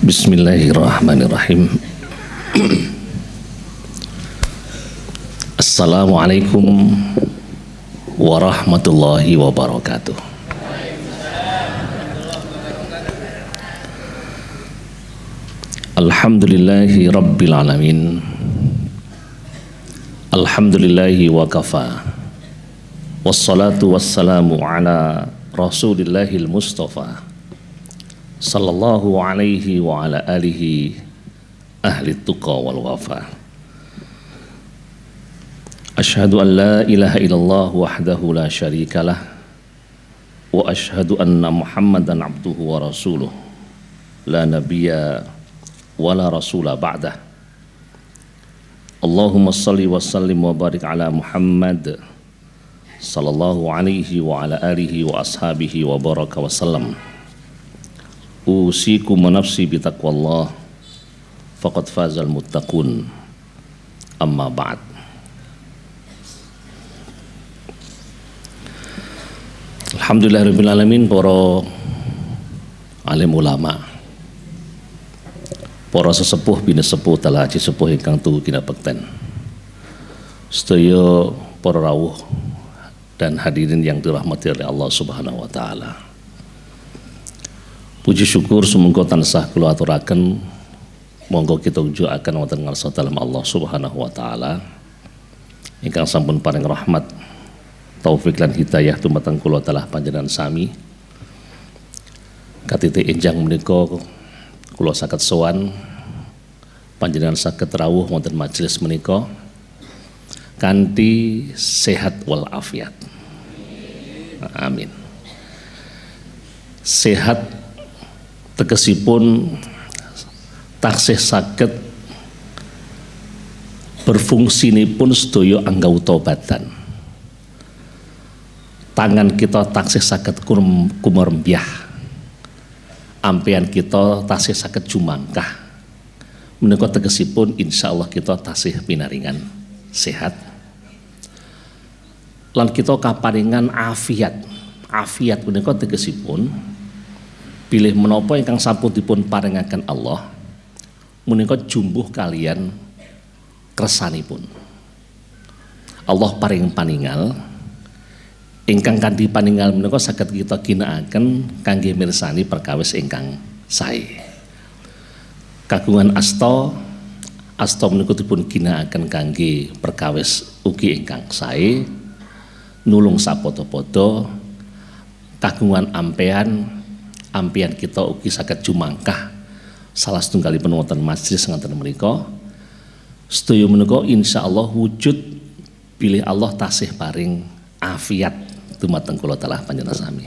Bismillahirrahmanirrahim. Assalamualaikum warahmatullahi wabarakatuh. Alhamdulillahi rabbil alamin. Alhamdulillahi wa kafa. Wassalatu wassalamu ala rasulillahil mustafa sallallahu alaihi wa ala alihi ahli tuqa wal wafa. Asyhadu an la ilaha illallah wahdahu la syarikalah wa asyhadu anna muhammadan abduhu wa rasuluh la nabiyya wa la rasula ba'dah. Allahumma salli wa sallim wa barik ala Muhammad sallallahu alaihi wa ala alihi wa ashabihi wa baraka wa sallam. Usikum wa nafsi bitaqwallah faqad fazal muttaqun, amma ba'd. Alhamdulillahirabbil alamin, para alim ulama, para sesepuh bini sepuh telah aji sepuh ingkang tuhu kinabekten, sedaya para rawuh dan hadirin yang dirahmati oleh Allah Subhanahu wa taala. Puji syukur sumangga tansah kula aturaken, monggo kita ujuaken wonten ngarsa dalem Allah Subhanahu wa taala ingkang sampun paring rahmat, taufik lan hidayah dumateng kula talah panjenengan sami. Katitik enjang menika kula saged sowan panjenengan saged rawuh wonten majelis menika kanthi sehat wal afiat. Amin. Sehat tegesipun taksih saged berfungsinipun sedaya anggota badan. Tangan kita taksih saged kumrembyah, ampean kita taksih saged jumangkah. Menika tegesipun insyaallah kita taksih pinaringan sehat lan kita kaparingan afiat. Afiat menika tegesipun pilih menapa ingkang sampun dipun paringaken Allah menika jumbuh kalian kersanipun. Allah paring paningal ingkang kanthi paningal menika saged kita ginakaken kangge mirsani perkawis ingkang sae. Kagungan asta menika dipun ginakaken kangge perkawis ugi ingkang sae, nulung sapodo-podo. Kagungan ampean kita ugi saged jumangkah salah setunggalipun wonten majelis ngaten menika. Sedaya menika insyaallah wujud pilih Allah tasih paring afiat dumateng kula talah panjenengan sami.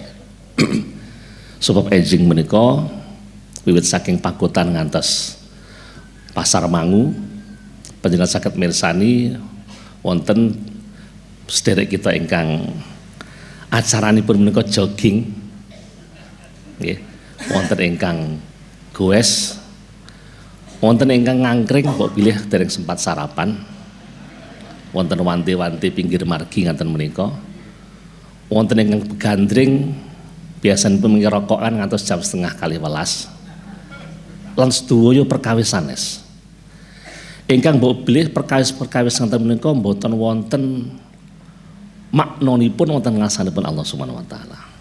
Sebab ejing menika wiwit saking Pagotan ngantos Pasar Mangu panjenengan saged mirsani wonten sederek kita ingkang acaranipun menika jogging. Nggih, wonten ingkang goes, wonten ingkang ngangkring mbok pilih dereng sempat sarapan, wonten wanti-wanti pinggir margi ngaten menika, wonten ingkang begandring biasanipun ngerokokan ngantos jam 11:30 lan sedaya perkawis sanes. Ingkang mbok pilih perkawis ngaten menika mboten wonten maknanipun wonten ngarsanipun Allah Subhanahu wa taala.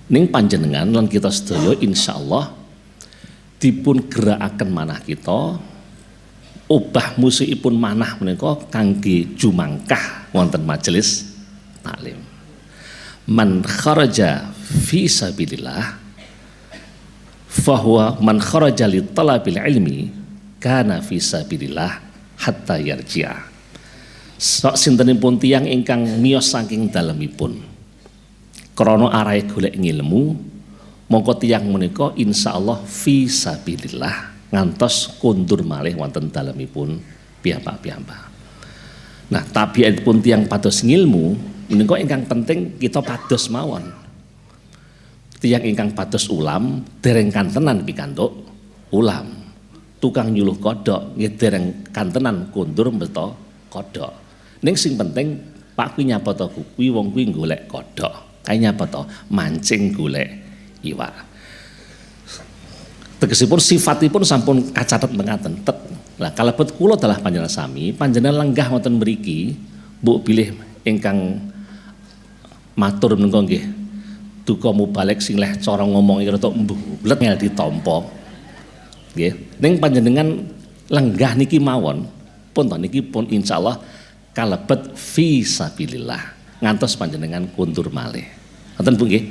Ning panjenengan lan kita sedaya insyaallah dipun gerakaken manah kita, obah musikipun manah menika kangge jumangkah wonten majelis taklim. Man kharaja fi sabilillah fahuwa man kharaja li talabil ilmi kana fi sabilillah hatta yarji'a. Sok sintenipun tiyang ingkang miyos saking dalemipun krana arahe golek ngilmu, mongko tiyang menika insyaallah fi sabilillah ngantos kondur malih wonten dalemipun piyambak-piyambak. Nah, tabiatipun tiyang pados ngilmu menika ingkang penting kita pados mawon. Tiyang ingkang pados ulam dereng kantenan pikantuk ulam. Tukang nyuluh kodhok nggih dereng kantenan kondur mbeta kodhok. Ning sing penting Pak kuwi nyapa to kuwi wong kuwi golek kodhok. Kae nyapa to mancing golek iwak. Tegesipun sifatipun sampun kacatet mengaten. Lah kalebet kula dalah panjenengan sami, panjenengan lenggah wonten mriki, mbok bilih ingkang matur menika nggih. Duka mubalek sing leh cara ngomong iki rada mbulet ngel ditampa. Nggih. Ning panjenengan lenggah niki mawon, pun to niki pun insyaallah kalebet fi sabilillah. Ngantos panjenengan kundur malih. Ngoten Bu nggih.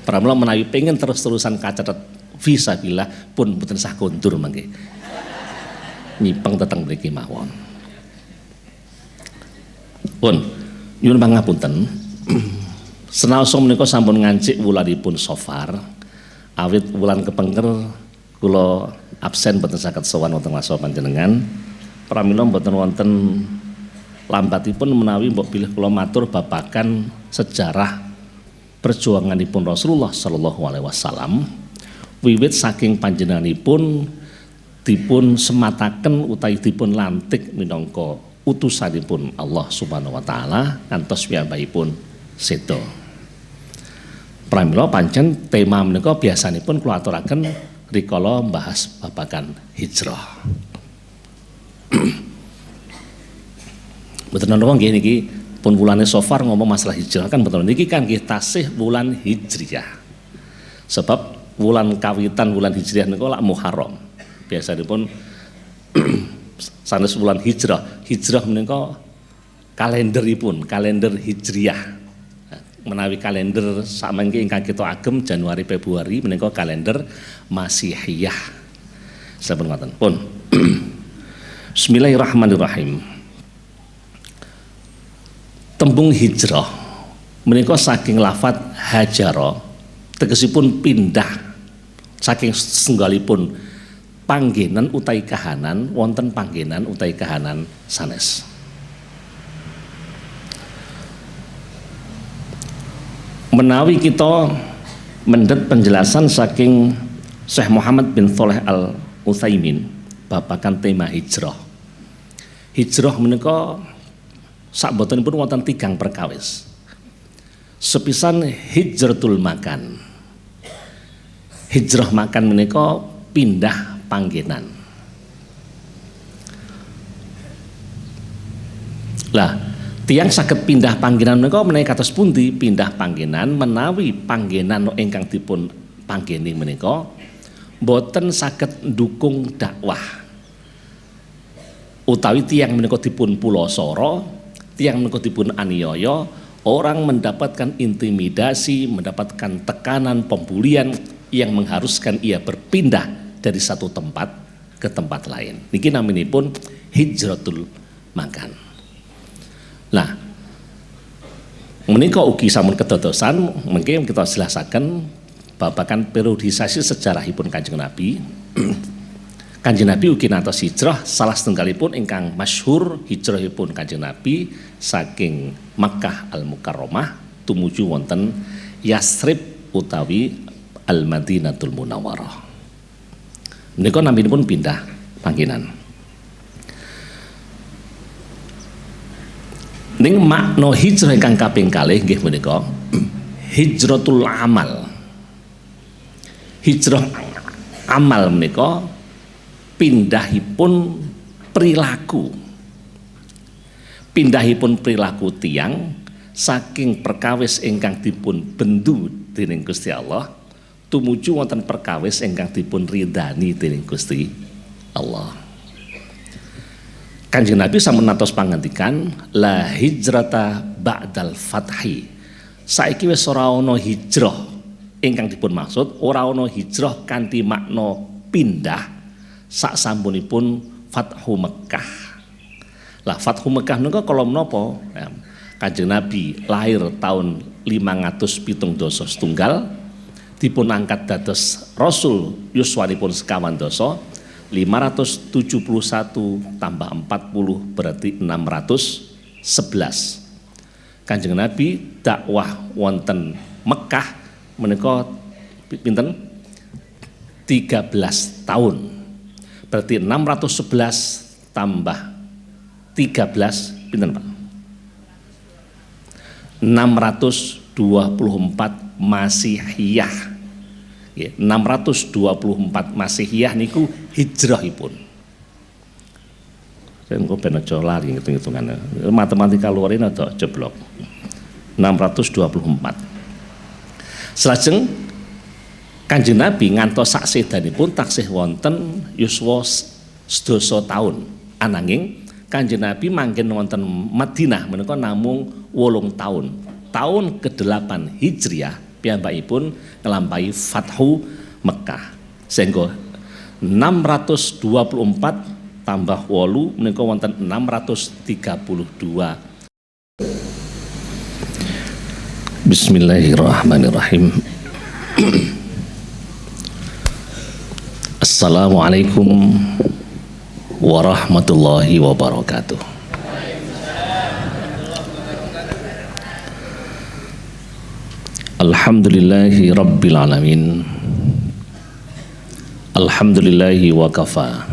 Pramila menawi pengen terus-terusan kacatet fisabilillah pun mboten sah kondur mangke. Nyipeng teteng mriki mawon. Pun nyuwun pangapunten. Senaosa menika sampun ngancik wulanipun Safar, awit wulan kepengker kula absen mboten saged sowan wonten wasa panjenengan. Pramila mboten wonten lambatipun menawi mbok bilih kula matur babagan sejarah perjuanganipun Rasulullah sallallahu alaihi wasallam. Wiwit saking panjenenganipun dipun semataken utawi dipun lantik minangka utusanipun Allah Subhanahu wa taala ngantos piyambakipun seda. Pramila pancen tema menika biasanipun kula aturaken rikala mbahas babagan hijrah. Mboten napa nggih niki pun wulane Safar ngomong masalah hijrah kan betul niki kan nggih tasih wulan Hijriyah. Sebab wulan kawitan wulan Hijriah niku lak Muharram. Biasanipun sanes wulan Hijrah. Hijrah menika kalenderipun, kalender Hijriah. Menawi kalender samangke ingkang kita agem Januari Februari menika kalender Masihiyah. Sampun ngoten. Pun. Bismillahirrahmanirrahim. Tembung hijrah menika saking lafat hajara tegesipun pindah saking senggalipun panggenan utai kahanan wonten panggenan utai kahanan sanes. Menawi kita mendet penjelasan saking Syekh Muhammad bin Shalih Al Utsaimin babagan tema hijrah. Hijrah menika sakbotenipun wonten tigang perkawis. Sepisan hijratul makan. Hijrah makan menika pindah panggenan. Lah, tiyang saged pindah panggenan menika menawi kados pundi pindah panggenan menawi panggenan ingkang dipun panggeni menika boten saged ndukung dakwah. Utawi tiyang menika dipun pulasara, tiyang menika dipun aniaya, orang mendapatkan intimidasi, mendapatkan tekanan pembulian yang mengharuskan ia berpindah dari satu tempat ke tempat lain. Niki naminipun hijratul makan. Nah, menika ugi sampun kedadosan, mungkin kita jelasaken babagan periodisasi sejarahipun Kanjeng Nabi. Kanjeng Nabi ugi nantos hijrah, salah setunggalipun ingkang masyhur hijrahipun Kanjeng Nabi saking Makkah Al-Mukarramah tumuju wonten Yasrib utawi Al-Madinatul Munawwarah. Menika naminipun pindah panggenan. Ning makna hijrah ingkang kaping kalih nggih menika hijratul amal. Hijrah amal menika pindahipun perilaku. Pindahipun perilaku tiyang saking perkawis ingkang dipun bendu dening Gusti Allah tumuju wonten perkawis ingkang dipun ridani dening Gusti Allah. Kanjeng Nabi sampun nantos pangandikan la hijrata ba'dal fathi. Saiki wis ora ana hijrah ingkang dipun maksud, ora ana hijrah kanthi makna pindah sak sampunipun Fathu Mekkah. Lah Fathu Mekkah menika kala menapa? Kanjeng Nabi lahir tahun 570 dipun angkat dados Rasul yuswanipun sekawan dasa 571 tambah 40 berarti 611. Kanjeng Nabi dakwah wonten Mekah menika pinten 13 tahun. Berarti 611 tambah 13 pinten Pak? 624 Masihiyah. nggih 624 Masihiyah niku hijrahipun. Engko ben aja lari hitung-hitungan. Matematika luar ini ada jeblok. 624. Selajeng Kanjeng Nabi ngantos sak sedanipun taksih wonten yuswa sedasa taun. Ananging Kanjeng Nabi manggen wonten Madinah menika namung 8 taun. Taun ke-8 Hijriah piyambakipun nglampahi Fathu Mekkah. Sehingga 624 tambah 8 menika wonten 632. Bismillahirrahmanirrahim. Assalamualaikum warahmatullahi wabarakatuh. Alhamdulillahi rabbil alamin. Alhamdulillahi wa kafa.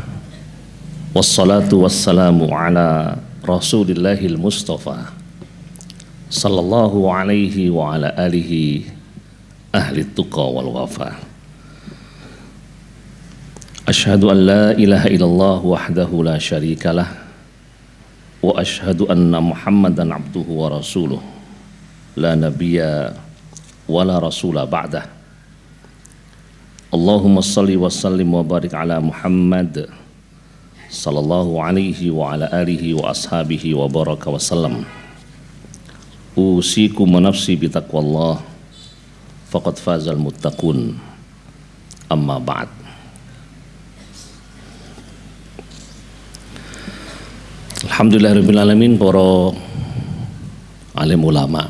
Wassalatu wassalamu ala Rasulillahil Mustafa sallallahu alaihi wa ala alihi ahli tuqa wal wafa. Asyhadu an la ilaha illallah wahdahu la syarikalah wa asyhadu anna Muhammadan abduhu wa rasuluh la nabiyya wa la rasula ba'dah. Allahumma salli wa sallim wa barik ala Muhammad sallallahu alaihi wa ala alihi wa ashabihi wa baraka wa sallam. Usikum wa nafsi bitaqwallah faqad fazal muttaqun. Amma ba'd. Alhamdulillahirabbil alamin, para alim ulama,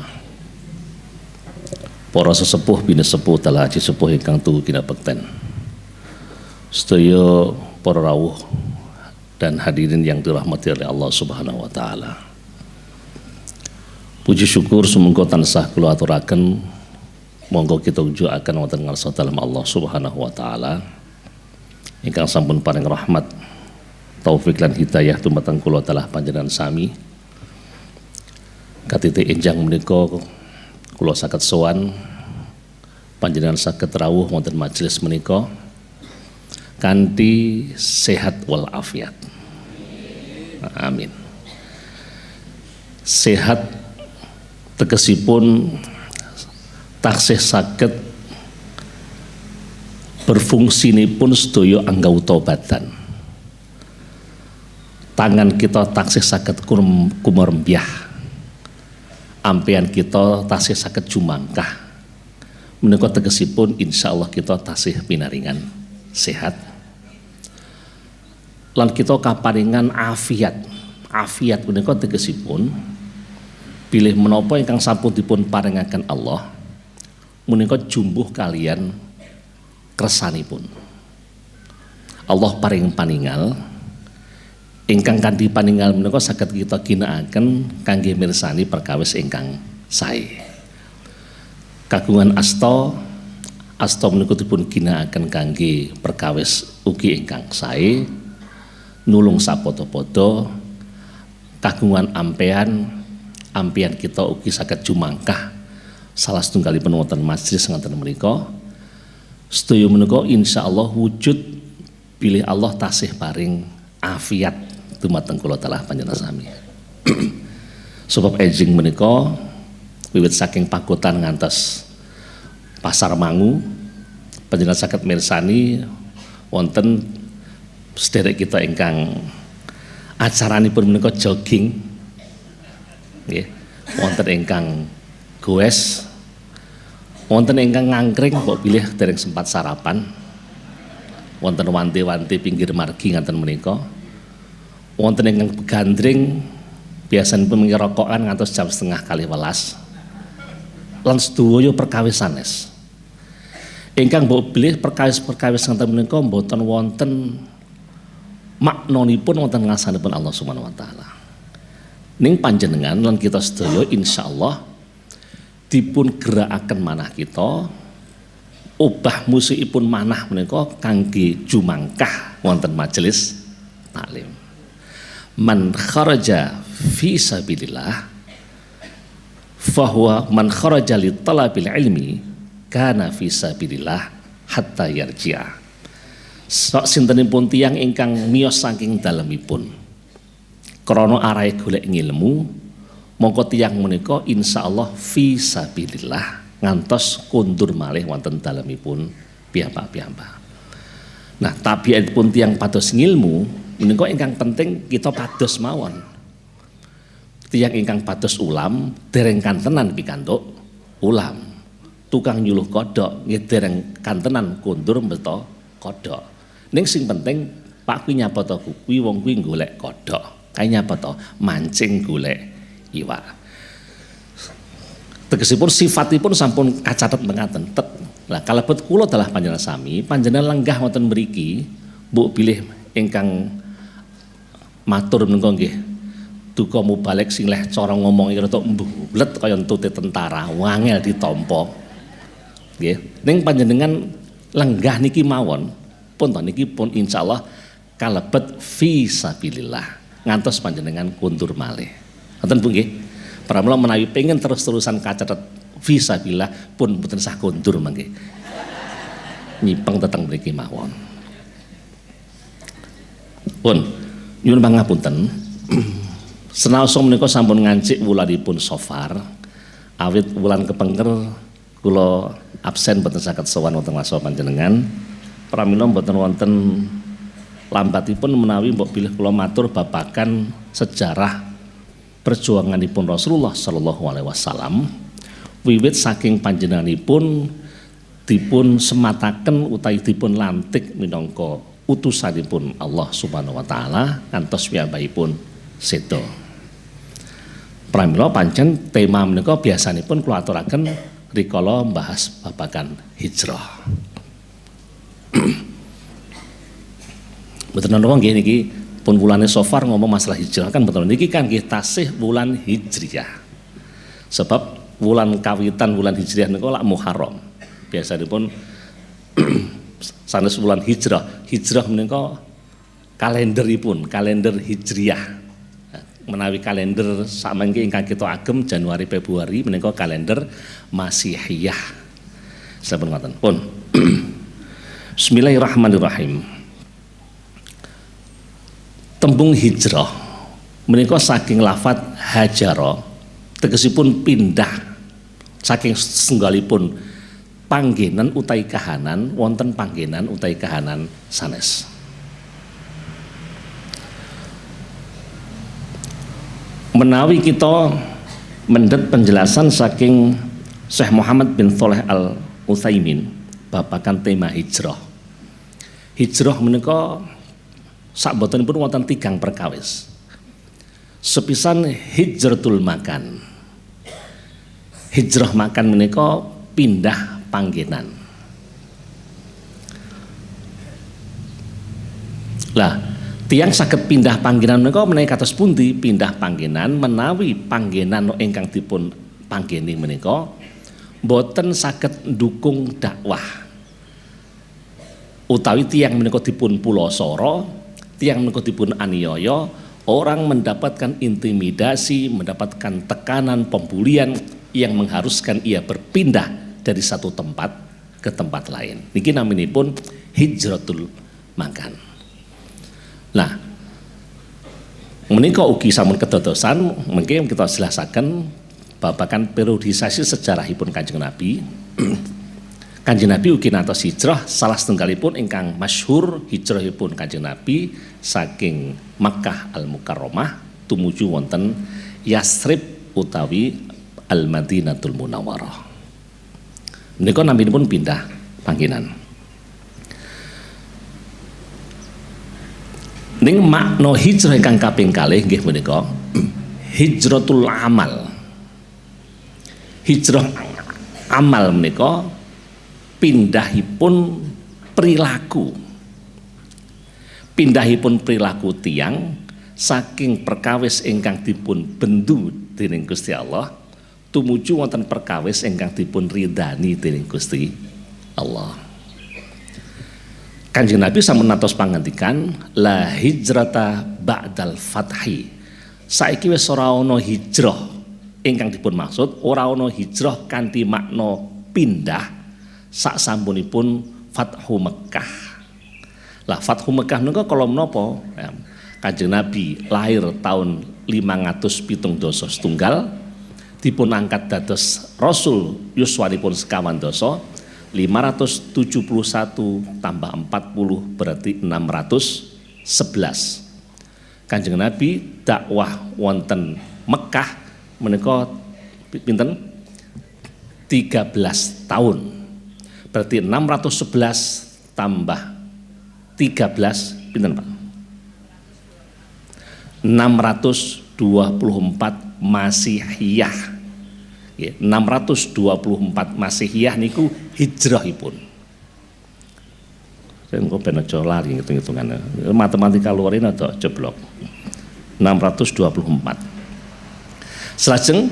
para sesepuh bini sepuh telah haji sepuh ingkang tuhu kinabekten, sedaya para rawuh dan hadirin yang dirahmati oleh Allah Subhanahu wa taala. Puji syukur sumangga tansah kula aturaken, monggo kita ujuaken wonten ngarsa dalem Allah Subhanahu wa taala ingkang sampun paring rahmat, taufik lan hidayah dumateng kula talah panjenengan sami. Katitik enjang menika kula saged sowan panjenengan saged rawuh wonten majelis menika kanthi sehat wal afiat. Amin. Sehat tegesipun taksih saged berfungsinipun sedaya anggota badan. Tangan kita taksih saged kumrembyah, ampean kita taksih saged jumangkah. Menika tegesipun insyaallah kita taksih pinaringan sehat. Lan kita kaparingan afiat. Afiat menika tegesipun bilih menapa ingkang sampun dipun paringaken Allah menika jumbuh kalian kersanipun. Allah paring paningal ingkang kanthi paningal menika saged kita ginakaken kangge mirsani perkawis ingkang sae. Kagungan asta menika dipun ginakaken kangge perkawis ugi ingkang sae. Nulung sapodo-podo, kagungan ampean kita ugi saged jumangkah salah setunggalipun wonten majelis ngaten menika. Sedaya menika insyaallah wujud pilih Allah tasih paring afiat dumateng kula talah panjenengan sami. Sebab ejing menika wiwit saking Pagotan ngantos Pasar Mangu panjenengan saged mirsani wonten sederek kita ingkang acaranipun menika jogging, nggih, wonten ingkang goes, wonten ingkang ngangkring mbok pilih dereng sempat sarapan, wonten wanti-wanti pinggir margi ngaten menika, wonten ingkang begandring biasanipun mengirokokan ngantos jam 11:30, lan sedaya perkawis sanes. Ingkang mbok pilih perkawis ngaten menika mboten wonten maknanipun wonten ngarsanipun Allah Subhanahu wa taala. Ning panjenengan lan kita sedaya insyaallah dipun gerakaken manah kita, obah musikipun manah menika kangge jumangkah wonten majelis taklim. Man kharaja fi sabilillah fahuwa man kharaja li talabil ilmi kana fi sabilillah hatta yarji'a. Sok sintenipun tiyang ingkang miyos saking dalemipun krana arahe golek ngilmu, mongko tiyang menika insyaallah fi sabilillah ngantos kundur malih wonten dalemipun piyambak-piyambak. Nah, tabiatipun tiyang pados ngilmu menika ingkang penting kita pados mawon. Tiyang ingkang pados ulam dereng kantenan pikantuk ulam. Tukang nyuluh kodhok nggih dereng kantenan kundur mbeta kodhok. Ning sing penting Pak kuwi nyapa to kuwi wong kuwi golek kodhok. Kae nyapa to mancing golek iwak. Tegesipun sifatipun sampun kacatet mengaten. Lah kalebet kula dalah panjenengan sami, panjenengan lenggah wonten mriki mbok bilih ingkang matur menika nggih duka mubalek sing leh cara ngomong iki rada mbulet kaya entute tentara, wangel ditampa. Nggih, ning panjenengan lenggah niki mawon, pun to niki pun insyaallah kalebet fi sabilillah ngantos panjenengan kundur malih. Ngoten Bu nggih. Pramila menawi pengen terus-terusan kacatet fisabilillah pun mboten sah kundur mangke. Nyipeng teteng mriki mawon. Pun nyuwun pangapunten. Senaosa menika sampun ngancik wulanipun Safar, awit wulan kepengker kula absen mboten saged sowan wonten wasa panjenengan. Pramila mboten wonten lambatipun menawi mbok bilih kula matur babagan sejarah perjuanganipun Rasulullah sallallahu alaihi wasallam wiwit saking panjenenganipun dipun semataken utawi dipun lantik minangka utusanipun Allah Subhanahu wa taala ngantos piyambakipun seda. Pramila pancen tema menika biasanipun kula aturaken rikala membahas babagan hijrah. Mboten napa nggih niki pun bulane Safar ngomong masalah hijrah kan betul niki kan nggih tasih wulan hijriyah. Sebab wulan kawitan wulan hijriyah niku lak Muharram. Biasanipun sanes wulan hijrah. Hijrah menika kalenderipun, kalender hijriyah. Menawi kalender samangke ingkang kita agem Januari Februari menika kalender Masihiyah. Sampun ngoten. Pun. Bismillahirrahmanirrahim. Tembung hijrah menika saking lafat hajara tegesipun pindah saking senggalipun panggenan utai kahanan wonten panggenan utai kahanan sanes. Menawi kita mendet penjelasan saking Syekh Muhammad bin Shalih Al Utsaimin babagan tema hijrah. Hijrah menika sakbotenipun wonten tigang perkawis. Sepisan hijratul makan. Hijrah makan menika pindah panggenan. Lah, tiyang saged pindah panggenan menika menawi kados pundi pindah panggenan menawi panggenan ingkang dipun panggeni menika boten saged ndukung dakwah. Utawi tiyang menika dipun pulasara, tiyang menika dipun aniaya, orang mendapatkan intimidasi, mendapatkan tekanan pembulian yang mengharuskan ia berpindah dari satu tempat ke tempat lain. Niki naminipun hijratul makan. Nah, menika ugi sampun kedadosan, mungkin kita jelasaken babagan periodisasi sejarahipun Kanjeng Nabi. Kanjeng Nabi ugi nantos hijrah, salah setunggalipun ingkang masyhur hijrahipun Kanjeng Nabi saking Makkah Al-Mukarramah tumuju wonten Yasrib utawi Al-Madinatul Munawwarah. Menika naminipun pindah panggenan. Ning makna hijrah ingkang kaping kalih nggih menika hijratul amal. Hijrah amal menika pindahipun perilaku. Pindahipun perilaku tiyang saking perkawis ingkang dipun bendu dening Gusti Allah tumuju wonten perkawis ingkang dipun ridani dening Gusti Allah. Kanjeng Nabi sampun natos pangandikan la hijrata ba'dal fathi. Saiki wis ora ana hijrah ingkang dipun maksud, ora ana hijrah kanthi makna pindah sak sampunipun Fathu Mekah. Lah Fathu Mekah niku kala menapa? Ya, Kanjeng Nabi lahir tahun 570 dipun angkat dados Rasul yuswanipun sekawan dasa 571 tambah 40 berarti 611. Kanjeng Nabi dakwah wonten Mekah menika pinten 13 tahun. Berarti 611 tambah 13 pinten Pak? 624 Masihiyah. 624 Masihiyah niku hijrahipun. Saya kok ben aja lari ngitung-hitungan. Matematika luar ini ada jeblok. 624. Selajeng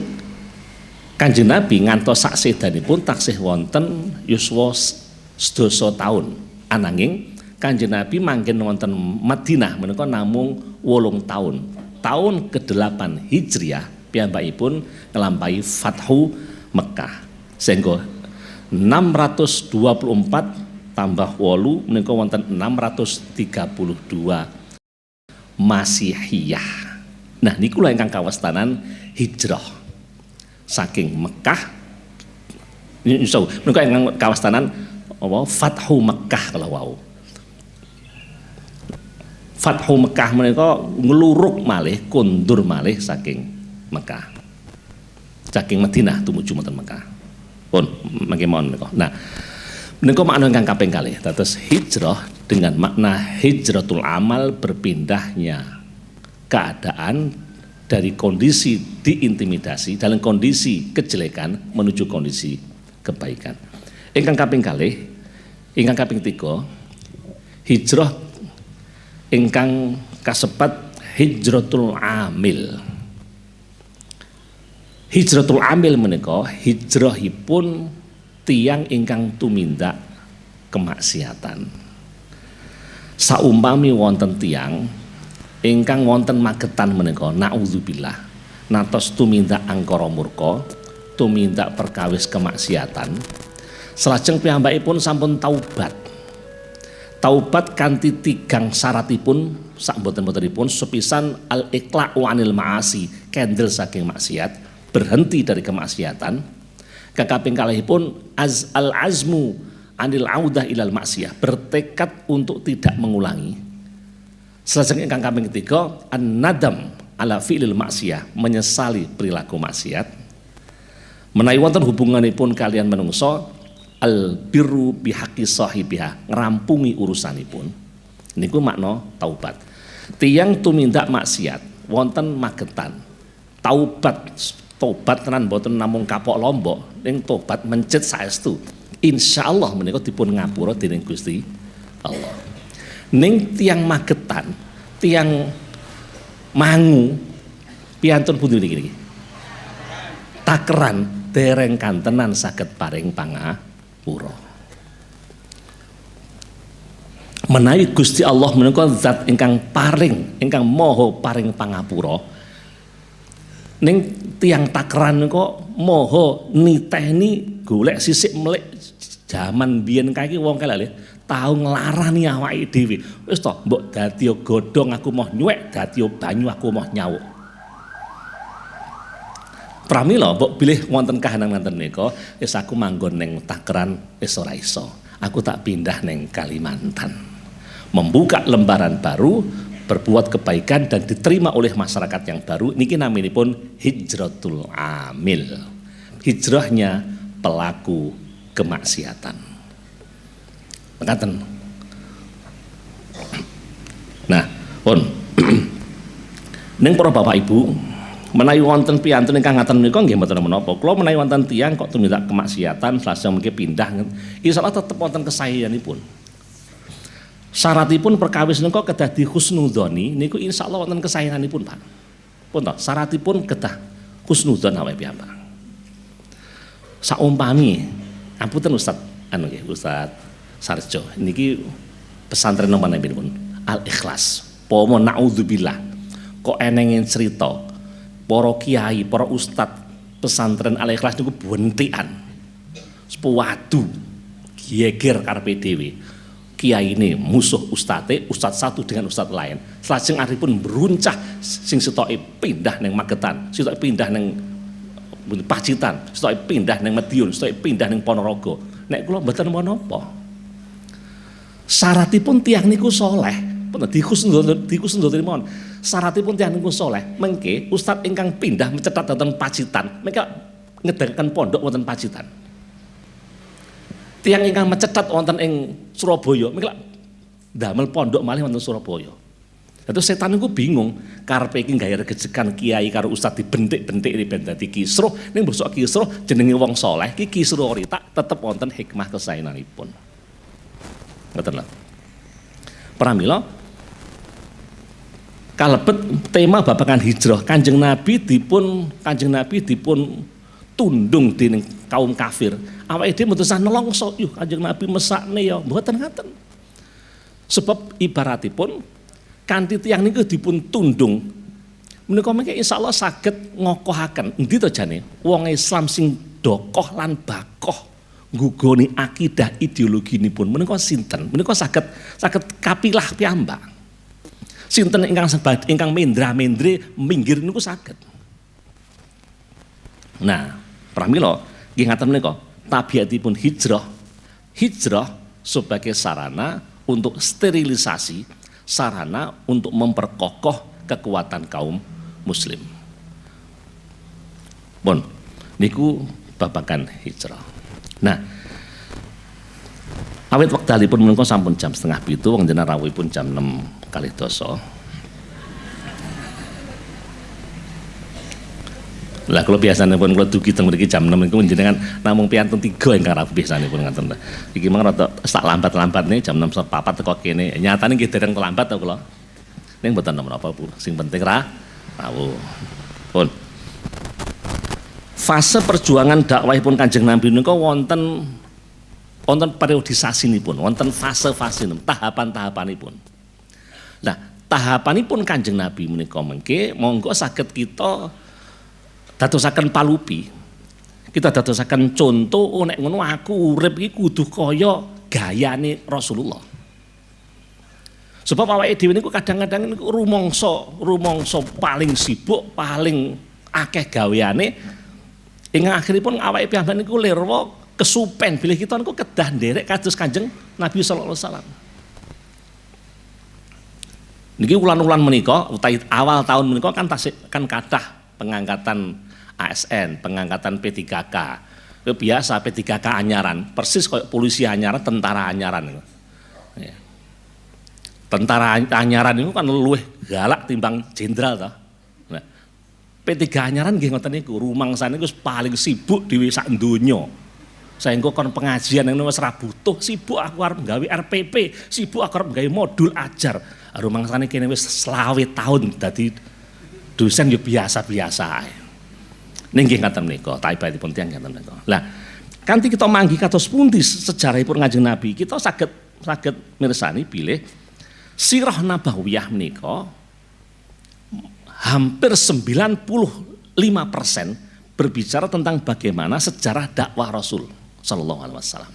Kanjeng Nabi ngantos sak sedanipun taksih wonten yuswa 12 taun. Ananging Kanjeng Nabi manggen wonten Madinah menika namung 8 taun. Tahun ke-8 Hijriah piyambakipun nglampahi Fathu Mekah. Sehingga 624 tambah 8 menika wonten 632 Masihiyah. Nah niku lha ingkang kawestanan hijrah saking Mekah menika ingkang kawestanan apa Fathu Mekah kalau wau. Fathu Mekah menika ngluruk malih kondur malih saking Mekah. Saking Madinah tumuju wonten Mekah. Pun mangke mawon menika. Nah, menika makna ingkang kaping kalih. Dados hijrah dengan makna hijratul amal, berpindahnya keadaan dari kondisi diintimidasi dalam kondisi kejelekan menuju kondisi kebaikan. Ingkang kaping kalih, ingkang kaping 3, hijrah ingkang kasebat hijratul amil. Hijratul amil menika hijrahipun tiyang ingkang tumindak kemaksiatan. Saumpami wonten tiyang ingkang wonten magetan menika naudzubillah natos tumindak angkara murka, tumindak perkawis kemaksiatan. Salajeng piyambakipun sampun taubat. Taubat kanthi 3 syaratipun sak boten-botenipun sepisan al-iqla'u 'anil ma'asi, kendel saking maksiat, berhenti dari kemaksiatan. Kakaping kalihipun al-azmu 'anil audah ilal maksiyah, bertekad untuk tidak mengulangi. Selajeng ingkang kaping 3 an-nadam ala fi'lil maksiyah, menyesali perilaku maksiat. Menawi wonten hubunganipun kalian menungso al birru bihaqqi sahibiha, ngrampungi urusanipun. Niku makna taubat. Tiyang tumindak maksiat wonten magetan. Tobat tenan mboten namung kapok lombok, ning tobat mencet saestu. Insyaallah menika dipun ngapura dening Gusti Allah. Ning tiyang magetan, tiyang mangu piantun pundi niki? Takeran dereng kantenan saged paring pangapura. Menawi Gusti Allah menika zat ingkang paring, ingkang maha paring pangapura, ning tiang takeran kok maha niteni golek sisik melik jaman biyen kae iki wong kae lho tau nglarani awake dhewe. Wis to, mbok dadi godhong aku mau nyuwek, dadi banyu aku mau nyawuk. Pramila mbok bilih wonten kahanan ngenten menika, wis aku manggon ning takeran wis ora iso. Aku tak pindah ning Kalimantan. Membuka lembaran baru, berbuat kebaikan dan diterima oleh masyarakat yang baru. Niki naminipun hijratul amil. Hijrahnya pelaku kemaksiatan. Mekaten. Nah, pun ning para bapak ibu, menawi wonten piyantun ingkang ngaten menika nggih mboten menapa. Kula menawi wonten tiyang kok tumindak kemaksiatan selasa mengke pindah, insyaallah tetep wonten kesayanipun. Syaratipun perkawis menika kedah di husnudzoni niku insyaallah wonten kesayanganipun, Pak. Pun to, syaratipun kedah husnudzon awake piyambak. Saumpami, apunten Ustaz anu nggih, Ustaz Sarjo niki pesantren napa pun Al-Ikhlas. Pomo naudzubillah. Kok enengin cerita para kiai, para ustad pesantren Al-Ikhlas niku bentikan. Sepawadu geger karepe dhewe. Kiai ini musuh ustadz satu dengan ustadz lain. Selajeng aripun beruncah sing sitoke pindah neng Magetan, sitoke pindah neng Pacitan, sitoke pindah neng Madiun, sitoke pindah neng Ponorogo. Nek kula mboten menapa. Syaratipun tiyang niku saleh, dikusendul mawon. Syaratipun tiyang niku saleh, mengke ustadz ingkang pindah mencethat wonten Pacitan, mengke ngedegaken pondok wonten Pacitan. Tiyang ingkang mencethat wonten ing Surabaya, mengke damel pondok malih wonten Surabaya. Terus setan niku bingung, karepe iki gawe regejekan kiai karo ustadz dibentik-bentik ben dadi kisruh, ning bosok kisruh jenenge wong saleh iki kisruh ori tak tetep wonten hikmah kesaenanipun. Ngoten lho. Pramila kalebet tema babagan hijrah, Kanjeng Nabi dipun tundung dening kaum kafir. Awake dhewe mboten usah nelongso, yuh Kanjeng Nabi mesakne ya, mboten ngaten. Sebab ibaratipun kanthi tiyang niku dipun tundung menika mengke insyaallah saged ngokohaken endi to jane wong Islam sing dokoh lan bakoh nggugoni akidah ideologinipun menika sinten, menika saged kapilah piyambak. Sinten ingkang mendra-mendre minggir niku saged. Nah, pramila nggih ngaten menika tabiatipun hijrah sebagai sarana untuk sterilisasi, sarana untuk memperkokoh kekuatan kaum muslim. Bon, niku babagan hijrah. Nah, awit wektalipun menika sampun jam 6:30, wong jenengan rawuhipun jam 6:10. Lah kalau biasanya pun kalau dugi teng mriki jam 6 niku jenengan namung piantun 3 ingkang rawuh biasane pun ngaten. Iki mang rada sak lambat-lambatne jam 6:04 teko kene. Nyatane nggih dereng terlambat to kula. Ning mboten napa-napa Bu. Sing penting rawuh. Pun. Fase perjuangan dakwahipun Kanjeng Nabi niku wonten periodisasinipun, wonten fase-fasenipun, tahapan-tahapanipun. Nah, tahapanipun Kanjeng Nabi menika mengke monggo saged kita dadosaken palupi. Kita dadosaken contoh, nek ngono aku urip iki kudu kaya gayane Rasulullah. Sebab awake dhewe niku kadang-kadang niku rumangsa paling sibuk, paling akeh gaweane, ing akhiripun awake piyambak niku lirwa kesupen bilih kita niku kedah nderek kados Kanjeng Nabi sallallahu alaihi wasallam. Niki wulan-wulan menika utawi awal tahun menika kan kathah pengangkatan ASN, pengangkatan P3K. Itu biasa P3K anyaran, persis kayak polisi anyaran, tentara anyaran. Ya. Tentara anyaran itu kan luwih galak timbang jenderal toh. Nah, P3 anyaran nggih ngoten niku, rumangsane niku paling sibuk dhewe sak donya. Saengga kon pengajian yang wis ra butuh, sibuk aku arep gawe RPP, sibuk aku arep gawe modul ajar. Rumangsane kene wis 20 tahun dadi dosen yo biasa-biasa ae. Nggih ngaten menika, taibatipun tiyang ngaten menika. Lah, kanthi kita manggi kados pundi sejarahipun Kanjeng Nabi, kita saged mirsani bilih sirah nabawiyah menika hampir 95% berbicara tentang bagaimana sejarah dakwah Rasul sallallahu alaihi wasallam.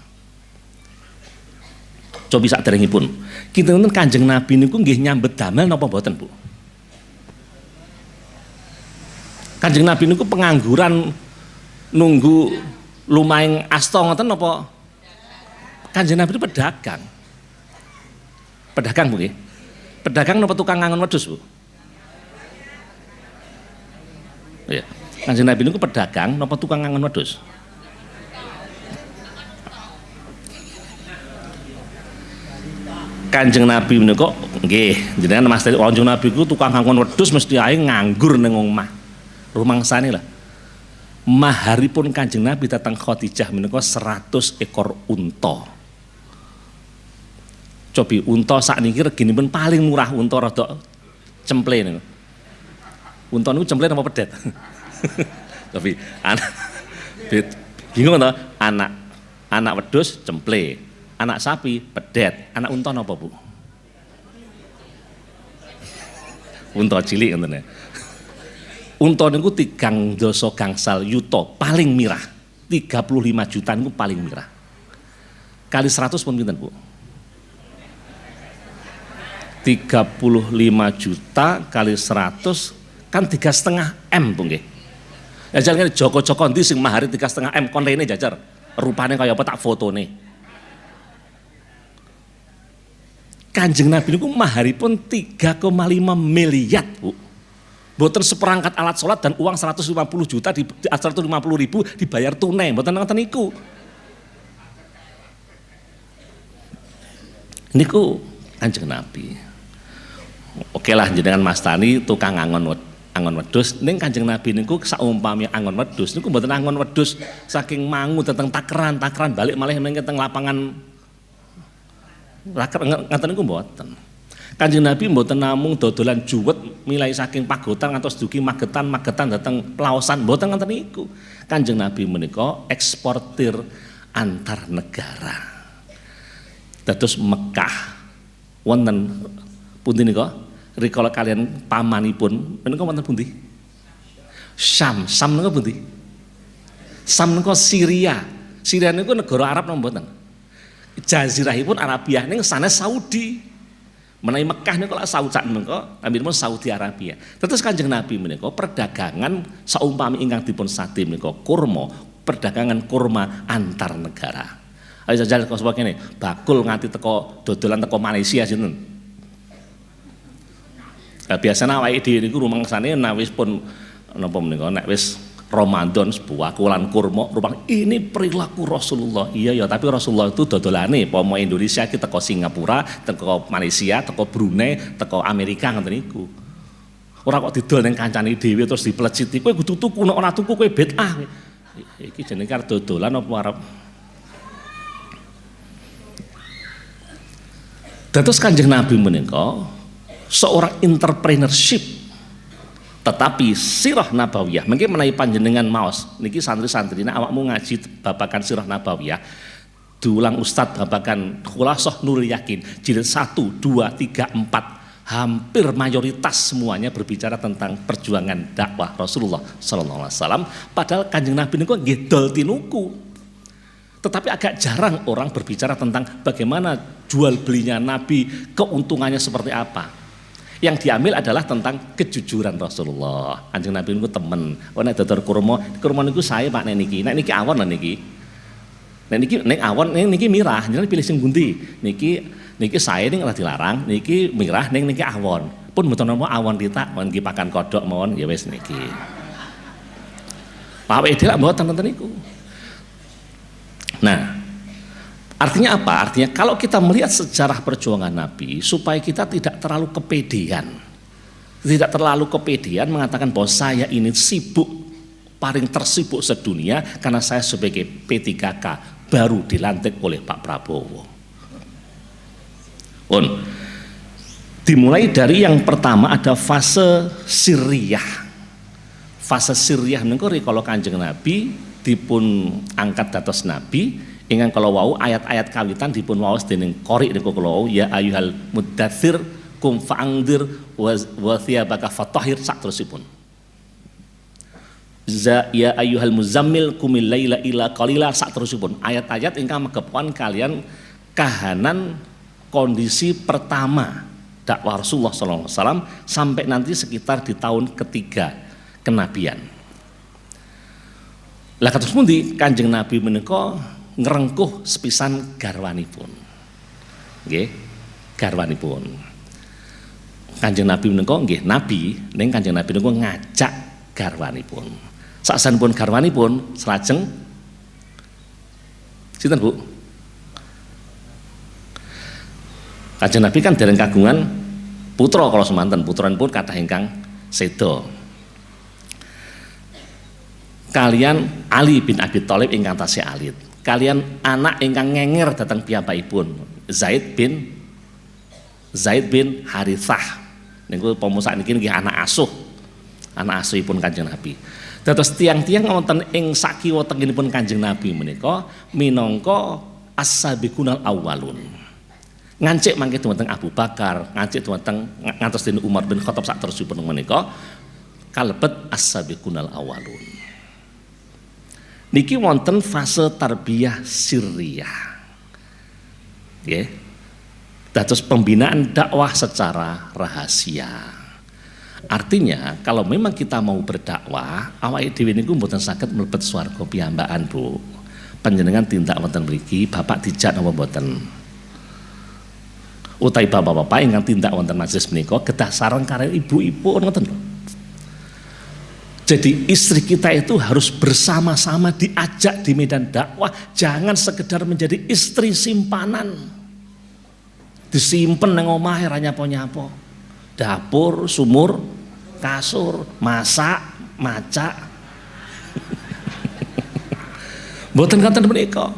Cobi saderengipun, kinten Kanjeng Nabi niku nggih nyambet damel napa mboten, Bu? Kanjeng Nabi niku pengangguran nunggu lumaing asta ngoten napa? Kanjeng Nabi itu pedagang. Pedagang Bu nggih. Pedagang napa tukang ngangon wedhus, Bu? Iya. Kanjeng Nabi niku pedagang napa tukang ngangon wedhus? Kanjeng Nabi menika nggih, jenengan Mas Kanjeng Nabi ku tukang ngangon wedhus mesti ae nganggur ning omah. Rumangsane lah. Maharipun Kanjeng Nabi datang Khadijah menika 100 ekor unta. Cobi unta sakniki reginipun paling murah, unta rada cemple niku. Unta niku cemple napa pedet? Tapi anak bingung to, anak wedhus cemple, anak sapi pedet, anak unta napa, Bu? Unta cilik ngoten ya. Unta niku 3 gangsal yuta paling mirah. 35 juta niku paling mirah. kali 100 pun pinten, Bu? 35 juta kali 100 kan 3,5 M, Bu nggih. Ya jangan Joko-Joko ndi sing mahari 3,5 M kon rene jajar. Rupane kaya apa tak fotone. Kanjeng Nabi niku maharipun 3,5 miliar, Bu. Mboten seperangkat alat sholat dan uang 150 juta 150 ribu dibayar tunai, mboten ngoten niku. Niku Kanjeng Nabi. Oke lah jenengan Mas Tani tukang angon wedhus, ning Kanjeng Nabi niku saumpami angon wedhus niku mboten angon wedhus saking mangu tentang takeran balik malah ning teng lapangan ngaten niku mboten. Kanjeng Nabi mboten namung dodolan juwet milai saking pagotan ngantos dugi magetan dateng pelaosan, mboten ngoten niku. Kanjeng Nabi menika eksportir antar negara. Dados Mekah wonten pundi nika? Rikala kalian pamanipun menika wonten pundi? Syam niku pundi? Syam niku Syria. Syria niku negara Arab napa mboten? Jazirahipun Arabia ning sanes Saudi. Menawi Mekah niku lak Saudi menika ampun Saudi Arabia. Terus Kanjeng Nabi menika perdagangan saumpami ingkang dipun sadi menika kurma, perdagangan kurma antar negara. Ayo jajal kok sebab kene, bakul nganti teko dodolan teko Malaysia sinten. Biasanya awake dhewe niku rumangsane wis pun napa menika nek wis Ramadan sebuah kulan kurma rupanya ini perilaku Rasulullah. Iya ya, tapi Rasulullah itu dodolane pomo Indonesia kita teko Singapura, teko Malaysia, teko Brunei, teko Amerika ngoten niku. Ora kok didol ning kancane dhewe terus dipleciti kowe kudu tuku nek ora tuku kowe bid'ah. Iki jenenge karo dodolan apa arep. Dados Kanjeng Nabi menika seorang entrepreneurship. Tetapi sirah nabawiyah mungkin menawi panjenengan maos niki santri-santrine awakmu ngaji babakan sirah nabawiyah diulang Ustadz babakan Khulasah Nurul Yakin jilid 1, 2, 3, 4 hampir mayoritas semuanya berbicara tentang perjuangan dakwah Rasulullah sallallahu alaihi wasallam, padahal Kanjeng Nabi niku nggih dol tinuku. Tetapi agak jarang orang berbicara tentang bagaimana jual belinya Nabi, keuntungannya seperti apa. Yang diambil adalah tentang kejujuran Rasulullah. Kanjeng Nabi niku temen. Oh nek dodol kurma niku saya Pak nek niki awon lho niki. Nek niki nek awon niki mirah, jenengan pilih sing pundi? Niki saya ning ora dilarang, niki mirah ning niki awon. Pun mboten napa awon ditak, mon niki pakan kodhok mawon ya wis niki. Awake dhewe lak mboten nonton niku. Nah, artinya apa? Artinya kalau kita melihat sejarah perjuangan Nabi supaya kita tidak terlalu kepedean. Tidak terlalu kepedean mengatakan bahwa saya ini sibuk, paling tersibuk sedunia karena saya sebagai P3K baru dilantik oleh Pak Prabowo. Dimulai dari yang pertama ada fase Siriyah. Fase Siriyah niku rikala Kanjeng Nabi dipun angkat dados nabi. Ingkang kalau wau ayat-ayat kawitan dipun waos dening qori niku kula wau ya ayyuhal muddatsir kum fa'angdir wa thiyabaka fatahhir saterusipun. Ya ayyuhal muzammil kumil laila illa qalila saterusipun. Ayat-ayat ingkang megepan kalian kahanan kondisi pertama dakwah Rasulullah sallallahu alaihi wasallam sampai nanti sekitar di tahun ketiga kenabian. Lah kados pundi Kanjeng Nabi menika ngerengkuh sepisan garwanipun. Nggih, garwanipun. Kanjeng Nabi menika nggih nabi, ning Kanjeng Nabi niku ngajak garwanipun. Saksanipun garwanipun salajeng sinten Bu? Kanjeng Nabi kan dereng kagungan putra kala semanten, putranipun kathah ingkang seda. Kalian Ali bin Abi Thalib ingkang tasih alit. Kalian anak ingkang ngenger datang piyambakipun Zaid bin Harithah niku pemusak niki nggih anak asuhipun Kanjeng Nabi. Dados tiang-tiang wonten ing sakiwa tengenipun Kanjeng Nabi menika minangka as-sabiqunal awwalun. Ngancik mangke dumateng Abu Bakar, ngancik dumateng ngantos dening Umar bin Khattab saterusipun menika kalebet as-sabiqunal awwalun. Niki wonten fase tarbiyah sirriyah. Nggih. Dados pembinaan dakwah secara rahasia. Artinya kalau memang kita mau berdakwah, awake dhewe niku mboten saged mlebet swarga piyambakan, Bu. Panjenengan tindak wonten mriki, Bapak dijak napa mboten? Utawi bapak-bapak ingkang tindak wonten majelis menika kedah sareng karo ibu-ibu ngoten lho. Jadi istri kita itu harus bersama-sama diajak di medan dakwah, jangan sekedar menjadi istri simpanan. Disimpen nang omahe ra nyapa-nyapa. Dapur, sumur, kasur, masak, macak. Mboten ngoten menika.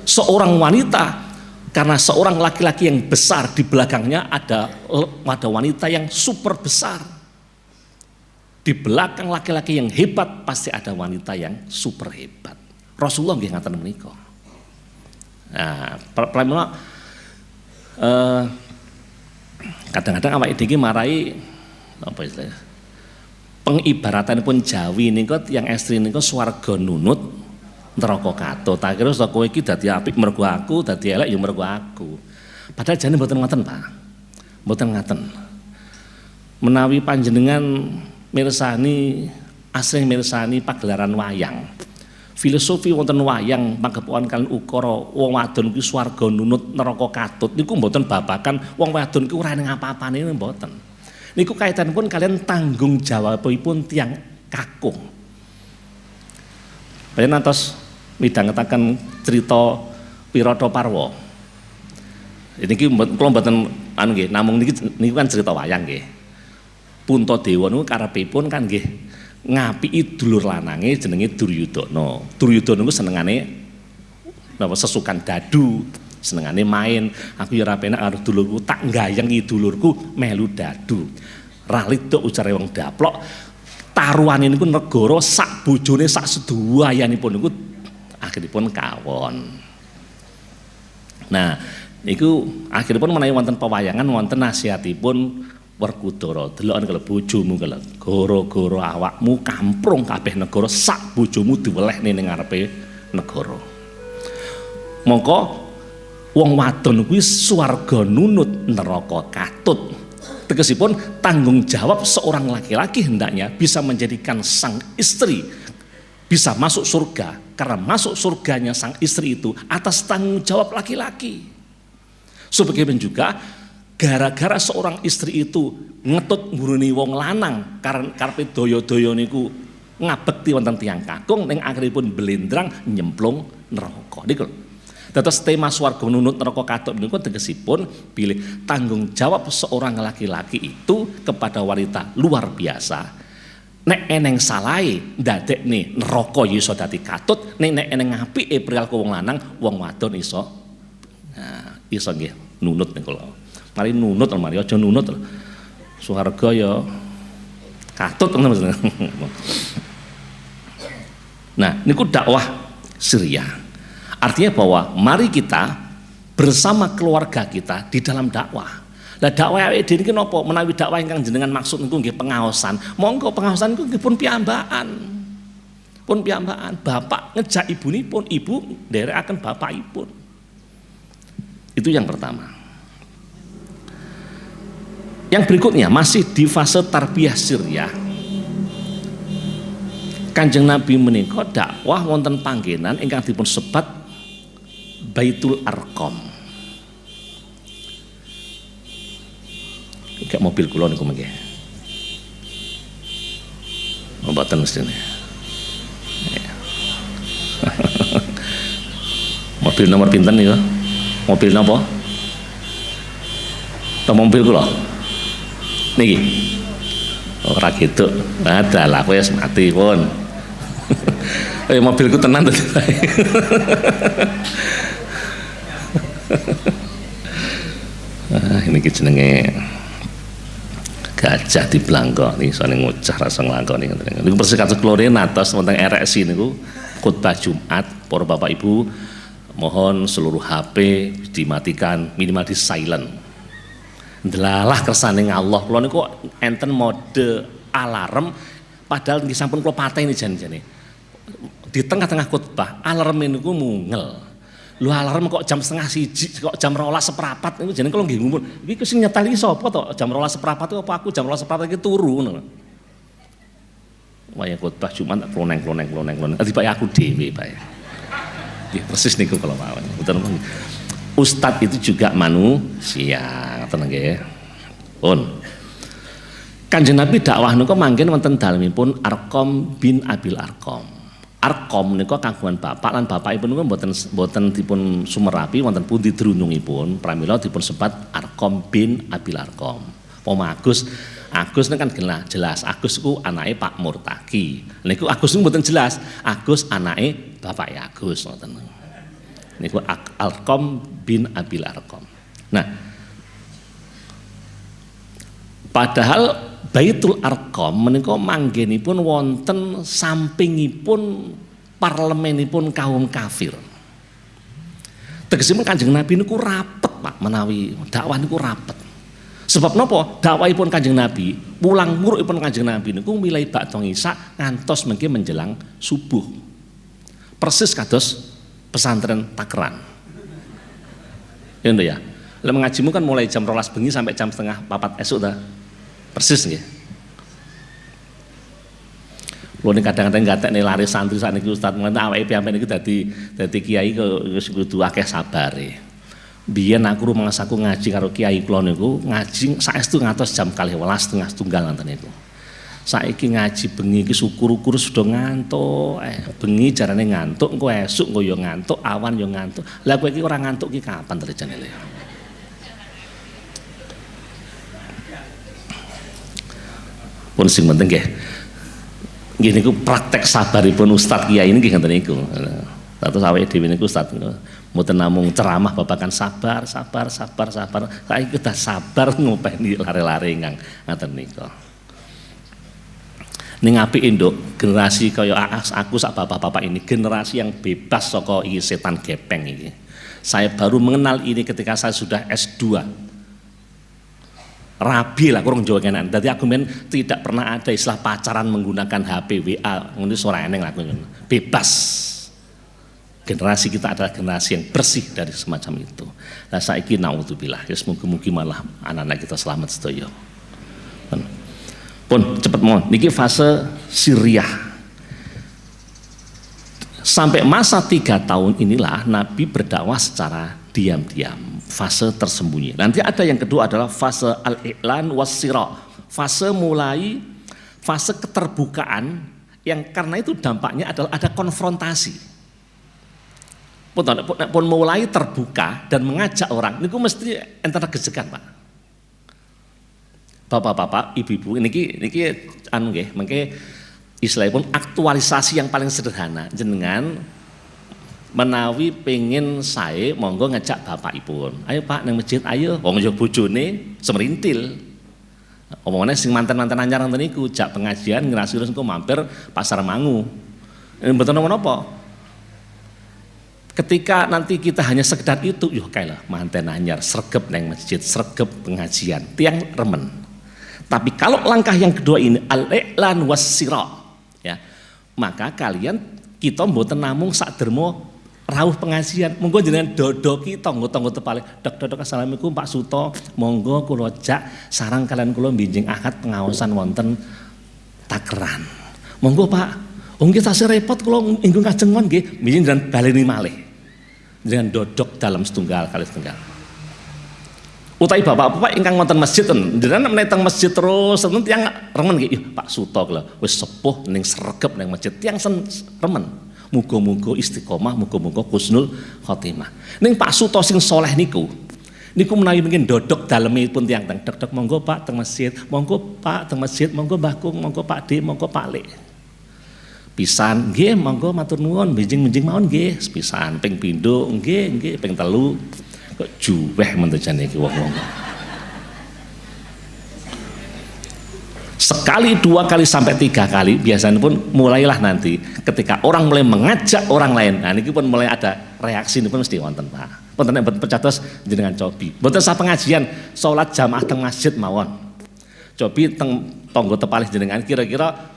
Seorang wanita karena seorang laki-laki yang besar di belakangnya ada wanita yang super besar. Di belakang laki-laki yang hebat pasti ada wanita yang super hebat. Rasulullah nggih ngaten menika. Nah, pramila kadang-kadang awake dhewe marai apa istilahnya? Pengibaratanipun Jawi niku yang ekstrim niku swarga nunut neraka katut. Tak kira kowe iki dadi apik mergo aku, dadi elek ya mergo aku. Padahal jane mboten ngoten, Pak. Mboten ngaten. Menawi panjenengan mirsani asring mirsani pagelaran wayang. Filosofi wonten wayang panggepukan kalian ukara wong wadon kuwi swarga nunut neraka katut niku mboten babakan wong wadon kuwi ora ning apa-apane mboten. Niku kaitanipun kalian tanggung jawabipun tiyang kakung. Bayan atas midhangetaken cerita Wirata Parwa. Niki kula mboten anu nggih, namung niku kan cerita wayang nggih. Puntadewa niku karepipun kan nggih ngapiki dulur lanange jenenge Duryudana. Duryudana niku senengane napa sesukan dadu, senengane main. Aku ya ora penak karo dulurku, tak nggayengi dulurku melu dadu. Ralit tok ucare wong daplok. Taruhane niku negara sak bojone sak sedayanipun niku akhiripun kawon. Nah, niku akhiripun menawi wonten pewayangan wonten nasihatipun Werkudara, deloken kalau bojomu kalau goro-goro awakmu kamprung kabeh negara sak bojomu diwelehne ning ngarepe negara. Mongko wong wadon kuwi swarga nunut neraka katut. Tegesipun tanggung jawab seorang laki-laki hendaknya bisa menjadikan sang istri bisa masuk surga, karena masuk surganya sang istri itu atas tanggung jawab laki-laki. Sebagaimana juga gara-gara seorang istri itu ngetut nguruni wong lanang karena karepe daya-daya niku ngabekti wonten tiyang kakung ning akhiripun blendrang nyemplung neraka. Niku dados tema swarga nunut neraka katut niku tegesipun bilih tanggung jawab seorang laki-laki itu kepada wanita luar biasa. Nek eneng salahe ndadekne neraka ya iso dadi katut, nek eneng apike perilaku wong lanang, wong wadon iso iso nggih nunut niku lho. Mari nunut, mari aja nunut. Swarga ya katut. Nah, niku dakwah Syria. Artinya bahwa mari kita bersama keluarga kita di dalam dakwah. Lah dakwah awake dhewe niki napa? Menawi dakwah ingkang jenengan maksud niku nggih pengaosan. Monggo pengaosan niku nggih pun piyambakan. Pun piyambakan. Bapak ngejak ibunipun, ibu nderekaken bapakipun. Itu yang pertama. Yang berikutnya masih di fase tarbiyah Syria. Kanjeng Nabi menika dakwah wonten panggenan ingkang dipun sebat Baitul Arqam. Kayak mobil kula niku mengke. Mboten mestine. Mobil nomor pinten niku? Mobil napa? Mobil kula. Niki ora gitu, adalah wis mati pun. Mobilku tenan tadi. Ini jenenge gajah di Blangko nih, soalnya ngucah rasa nglakoni. Niku persis kados klore natos wonten RSI niku khutbah Jumat, para bapak ibu mohon seluruh HP dimatikan, minimal di silent. Delalah kersane Allah, kula niku enten mode alarm padahal nggih sampun kula pateni jan-jane. Di tengah-tengah khotbah alarm niku mungel. Lu alarm kok jam setengah siji, kok jam 12:15 niku jenenge kalau nggih ngumpul. Iki sing nyetali sapa to? Jam 12:15 apa aku jam 12:15 iki turu ngono. Wayah khotbah Jumat kloneng. Adi Pak aku dhewe Pak ya. Nggih persis niku kula mawon. Ustadz itu juga manusia, ngoten nggih. Pun. Kanjeng Nabi dakwah niku mangken wonten dalemipun Arqam bin Abil Arqam. Arqam niku kagungan bapak lan bapakipun niku mboten dipun sumerapi wonten pundi drunungipun pramila dipun sebat Arqam bin Abil Arqam. Poma Agus niku kan jelas Agus ku anake Pak Murtaki. Niku Agus niku mboten jelas. Agus anake Bapak Agus ngoten. Niku Arqam bin Abil Arqam. Nah, padahal Baitul Arqam menika manggenipun wonten sampingipun parlemenipun kaum kafir. Tegesipun Kanjeng Nabi niku rapet Pak menawi dakwah niku rapet. Sebab napa? Dakwahipun Kanjeng Nabi, pulang murukipun Kanjeng Nabi niku milai bakda Isya ngantos mengke menjelang subuh. Persis kados pesantren Takran. Ya ndak ya. Lah mengajimu kan mulai jam 12 bengi sampai jam setengah 4 esuk ta. Persis nggih. Lho nek kadang-kadang gatekne lari santri sakniki Ustaz, mengene awake piyambak niku dadi kiai kudu akeh sabare. Biyen aku rumangsaku ngaji karo kiai kula niku, ngaji saestu ngantos jam 12:30 setunggal ngoten niku. Saiki ngaji bengi iki syukur-ukur sudah ngantuk. Bengi jarane ngantuk, engko esuk engko ya ngantuk, awan ya ngantuk. Lah kowe iki ora ngantuk iki kapan terjane lho? Pun sing penting nggih. Nggih niku praktek sabaripun Ustaz Kiai niki ngoten niku. Terus awake dhewe niku Ustaz mboten namung ceramah babagan sabar. Saiki kedah sabar ngopeni lare-lare ngang ngoten niku. Ning apike nduk, generasi kaya aku sak bapak-bapak ini generasi yang bebas saka iki setan gepeng iki. Saya baru mengenal ini ketika saya sudah S2. Rabi lah kurang Jawa kenan. Dadi aku men tidak pernah ada istilah pacaran menggunakan HP WA, ngono ora eneng lah bebas. Generasi kita adalah generasi yang bersih dari semacam itu. Nah saiki naudzubillah, ya mugi-mugi malah anak-anak kita selamat sedaya. Pun cepet mohon, niki fase Syriah. Sampai masa 3 tahun inilah Nabi berdakwah secara diam-diam, fase tersembunyi. Nanti ada yang kedua adalah fase al-i'lan was-sira. Fase keterbukaan yang karena itu dampaknya adalah ada konfrontasi. Pun mulai terbuka dan mengajak orang, niku mesti enten gejekan, Pak. Bapak-bapak, ibu-ibu, niki anu nggih, mengke istilahipun aktualisasi yang paling sederhana jenengan menawi pengen saya monggo ngajak bapakipun. Ayo Pak nang masjid, ayo wong yo bojone semerintil. Omongane sing manten-manten anyar ngoten niku, jak pengajian ngrasih engko mampir Pasar Mangu. Mboten napa-napa. Ketika nanti kita hanya sekedar itu, yo kae lah manten anyar sregep nang masjid, sregep pengajian, tiang remen. Tapi kalau langkah yang kedua ini al-i'lan was-sira, ya, maka kalian kita mboten namung sakdermo rawuh pengajian, monggo jenengan dodoki tangga-tangga tepale. Dok assalamualaikum Pak Suto, monggo kula jak sarang kalian kula binjing akad pengaosan wonten Takran. Monggo Pak, nggih tasih repot kula ingkung kajengon nggih, binjing dan baleni malih. Dengan dodok dalam setunggal kali setunggal. Utawi bapak-bapak ingkang wonten masjid jenengan menawi teng masjid terus enten tiyang remen nggih Pak Suto kula wis sepuh ning sregep ning masjid tiyang remen. Muga-muga istiqomah, muga-muga husnul khotimah. Ning Pak Suto sing soleh niku menawi mungkin dodok dalemipun tiyang teng dok monggo Pak teng masjid, monggo Pak teng masjid, monggo Mbah Kung, monggo Pak D, monggo Pak Lek. Pisan nggih monggo matur nuwun, benjing-benjing mawon nggih, sepisan ping pindho nggih, ping telu. Kok juweh mentajane iki wong-wong. Sekali, 2 kali sampai 3 kali biasanya pun mulailah nanti ketika orang mulai mengajak orang lain. Nah ini pun mulai ada reaksi ini pun mesti wonten Pak. Wonten nek percatos jenengan cobi. Mboten sak pengajian salat jamaah teng masjid mawon. Cobi teng tangga tepalih jenengan kira-kira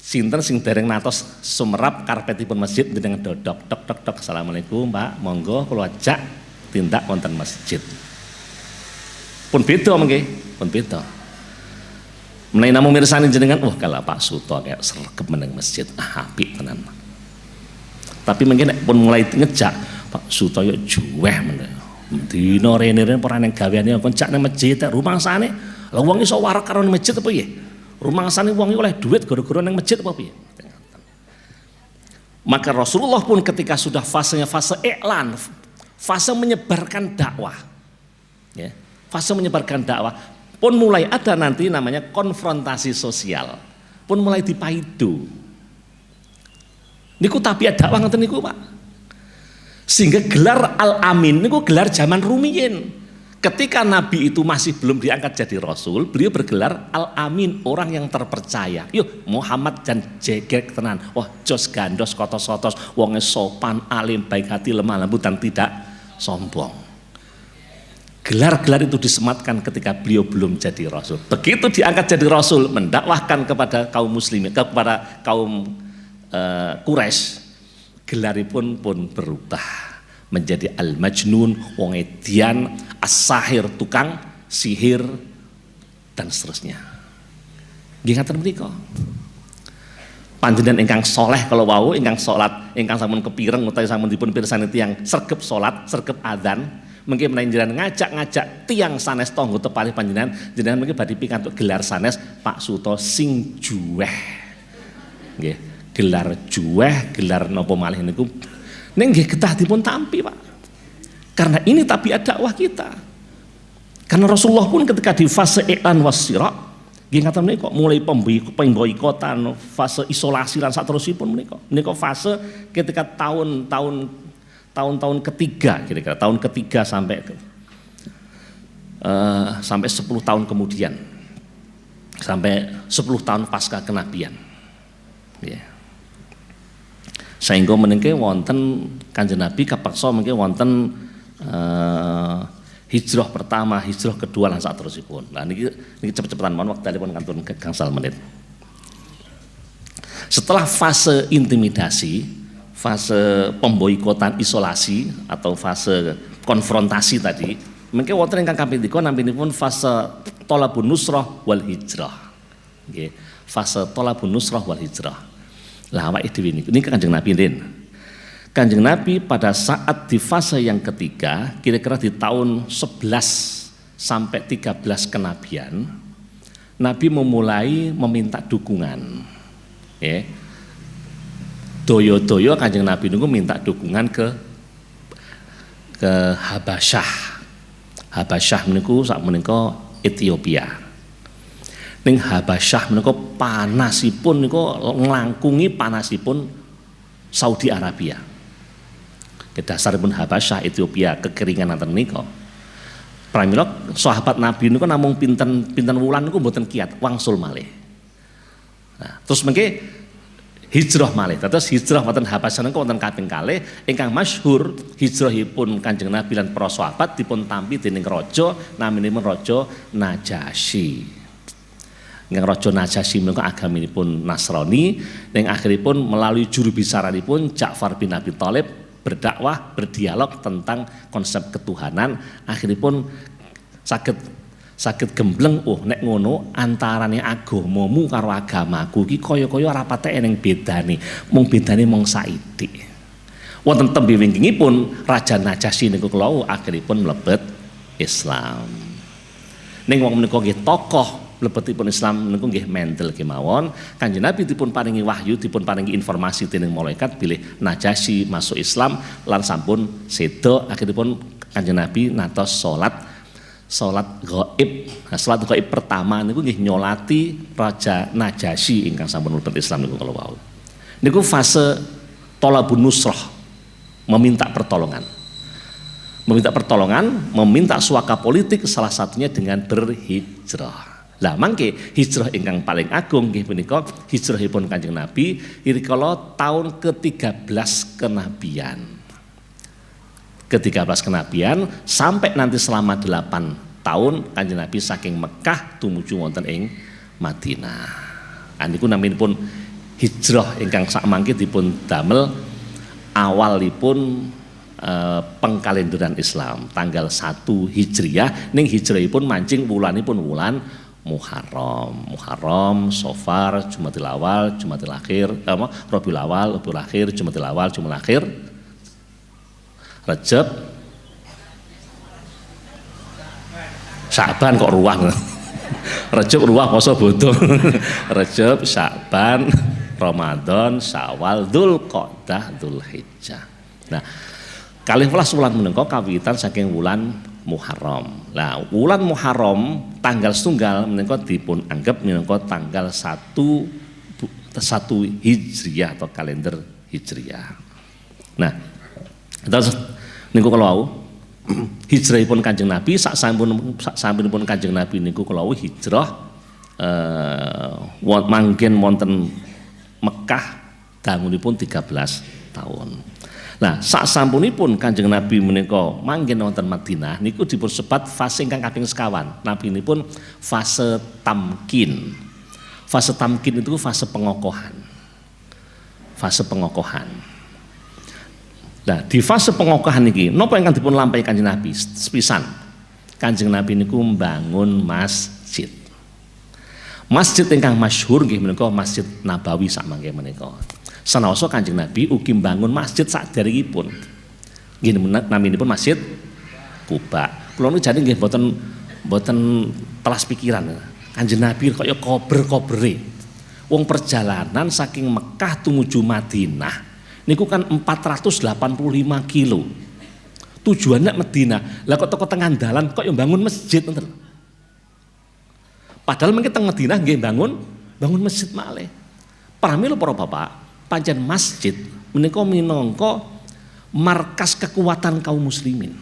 Sinten sing dereng natos sumerap karpetipun masjid dengan dodok dok dok dok. Assalamualaikum Pak, monggo kula ajak tindak wonten masjid. Pun beda mengke, pun beda. Menawi namung mirsani jenengan, wah kalau Pak Suto kayak sregep meneng masjid, apik tenan. Tapi mungkin pun mulai ngejak Pak Suto yo juweh meneh. Dina rene-rene ora nang gaweane kon cak nang masjid rumangsane. Lah wong iso warak karo nang masjid apa piye? Rumangsane wong oleh duit gara-gara nang masjid apa piye? Maka Rasulullah pun ketika sudah fasenya fase iklan, fase menyebarkan dakwah. Ya, fase menyebarkan dakwah pun mulai ada nanti namanya konfrontasi sosial. Pun mulai dipaidu. Niku tapi dakwah ngoten niku, Pak. Sehingga gelar Al-Amin niku gelar zaman rumiyin. Ketika Nabi itu masih belum diangkat jadi Rasul, beliau bergelar Al-Amin, orang yang terpercaya. Yuk Muhammad dan jegek tenan. Wah jos gandos kotos-kotos, wonge sopan, alim, baik hati, lemah lembut dan tidak sombong. Gelar-gelar itu disematkan ketika beliau belum jadi Rasul. Begitu diangkat jadi Rasul, mendakwahkan kepada kaum muslimin, kepada kaum Quraisy, gelaripun pun berubah menjadi Al-Majnun, wong edian, as-sahir, tukang sihir dan seterusnya. Nggih ngaten menika. Panjenengan ingkang soleh kalau wau, ingkang salat, ingkang sampun kepireng utawi sampun dipun pirsani tiyang sregep salat, sregep adzan, mungkin menawi jenengan ngajak-ngajak tiyang sanes tangga tepalih panjenengan mungkin badhe pikantuk gelar sanes Pak Suto sing juweh. Nggih, gelar juweh, gelar napa malih niku ning nggih ketah dipun tampi, Pak. Karena ini tabiat dakwah kita. Karena Rasulullah pun ketika di fase i'lan wasira, nggih ngaten menika mulai pemboikotan, fase isolasi lan saterusipun menika. Menika fase ketika tahun-tahun ketiga kira-kira tahun ketiga sampai 10 tahun kemudian. Sampai 10 tahun pasca kenabian. Yeah. Sehingga menengke wonten Kanjeng Nabi kapaksa mengke wonten hijrah pertama, hijrah kedua lan saterusipun. Nah niki cepet-cepetan mawon wektalipun kantun gangsal menit. Setelah fase intimidasi, fase pemboikotan isolasi atau fase konfrontasi tadi, mengke wonten ingkang kaping 3 nampinipun fase thalabun nusrah wal hijrah. Nggih, fase thalabun nusrah wal hijrah. Lah awake dhewe niku niki Kanjeng Nabi rin. Kanjeng Nabi pada saat di fase yang ketiga, kira-kira di tahun 11 sampai 13 kenabian, Nabi memulai meminta dukungan. Ya. Doyo-doyo Kanjeng Nabi niku minta dukungan ke Habasyah. Habasyah niku sak menika Ethiopia. Ning Habasyah menika panasipun niku nglangkungi panasipun Saudi Arabia. Kedasaripun Habasyah Ethiopia kekeringan nanten menika. Pramila sahabat Nabi niku namung pinten wulan niku mboten kiat wangsul malih. Nah, terus mengke hijrah malih. Terus hijrah wonten Habasyah niku wonten kaping kalih ingkang masyhur hijrahipun Kanjeng Nabi lan para sahabat dipun tampi dening raja naminipun Raja Najasyi. Yang Raja Najasyi menika agaminipun Nasrani, yang akhiripun melalui juru bicaranipun Ja'far bin Abi Thalib berdakwah, berdialog tentang konsep ketuhanan, akhiripun saged gembleng, oh nek ngono antarane agamamu karo agamaku iki kaya-kaya ora patek eneng bedane, mung bedane mung saithik. Wonten tembe wingkingipun Raja Najasyi niku kula akhiripun mlebet Islam. Ning wong menika nggih tokoh mlebetipun Islam niku nggih mentel kemawon. Kanjeng Nabi dipun paringi wahyu, dipun paringi informasi dening malaikat bilih Najasyi masuk Islam lan sampun sedo. Akhiripun Kanjeng Nabi natos salat gaib. Nah, salat gaib pertama niku nggih nyolati Raja Najasyi ingkang sampun mlebet Islam niku kala wau. Niku fase thalabun nusrah, meminta pertolongan. Meminta suaka politik salah satunya dengan berhijrah. Lah mangke hijrah ingkang paling agung nggih punika hijrahipun Kanjeng Nabi rikala tahun ke-13 kenabian. Ke-13 kenabian sampai nanti selama 8 tahun Kanjeng Nabi saking Mekah tumuju wonten ing Madinah. Niku naminipun hijrah ingkang sakmangke dipun damel awalipun pengkalenderan Islam tanggal 1 Hijriah ning hijrahipun mancing wulanipun wulan Muharram, Safar, Jumadil Awal, Jumadil Akhir, Rabiul Awal, Rabiul Akhir, Jumadil Awal, Jumadil Akhir, Rajab, Sya'ban kok ruang. Rajab ruang poso bodoh. Rajab, Sya'ban, Ramadan, Syawal, Dzulqa'dah, Dzulhijjah. Nah, kalih welas wulan menika kawitan saking wulan Muharram. Nah, wulan Muharram tanggal setunggal menika dipun anggap minangka tanggal 1 Hijriah atau kalender Hijriah. Nah, terus niku kala wau hijrahipun Kanjeng Nabi sasampunipun Kanjeng Nabi niku kala wau hijrah manggen wonten Mekah dangunipun 13 tahun. Nah, sasampunipun Kanjeng Nabi menika manggen wonten Madinah niku dipun sebat fase ingkang kaping sekawan. Nabi nipun fase tamkin. Fase tamkin itu fase pengokohan. Fase pengokohan. Nah, di fase pengokohan niki napa ingkang dipun lampahi Kanjeng Nabi? Sepisan Kanjeng Nabi niku membangun masjid. Masjid ingkang masyhur nggih menika Masjid Nabawi sakmangke menika. Sanaosa Kanjeng Nabi ugi mbangun masjid saderengipun. Nggih naminipun Masjid Kuba. Kula niku jane nggih mboten telas pikiran. Kanjeng Nabi kaya kober-kobere. Wong perjalanan saking Mekah tumuju Madinah niku kan 485 kilo. Tujuannya Madinah. Lah kok teko tengah dalan kok yo mbangun masjid ngoten. Padahal mengki teng Madinah nggih bangun masjid malih. Pramila para bapak, pancen masjid menika minangka markas kekuatan kaum muslimin.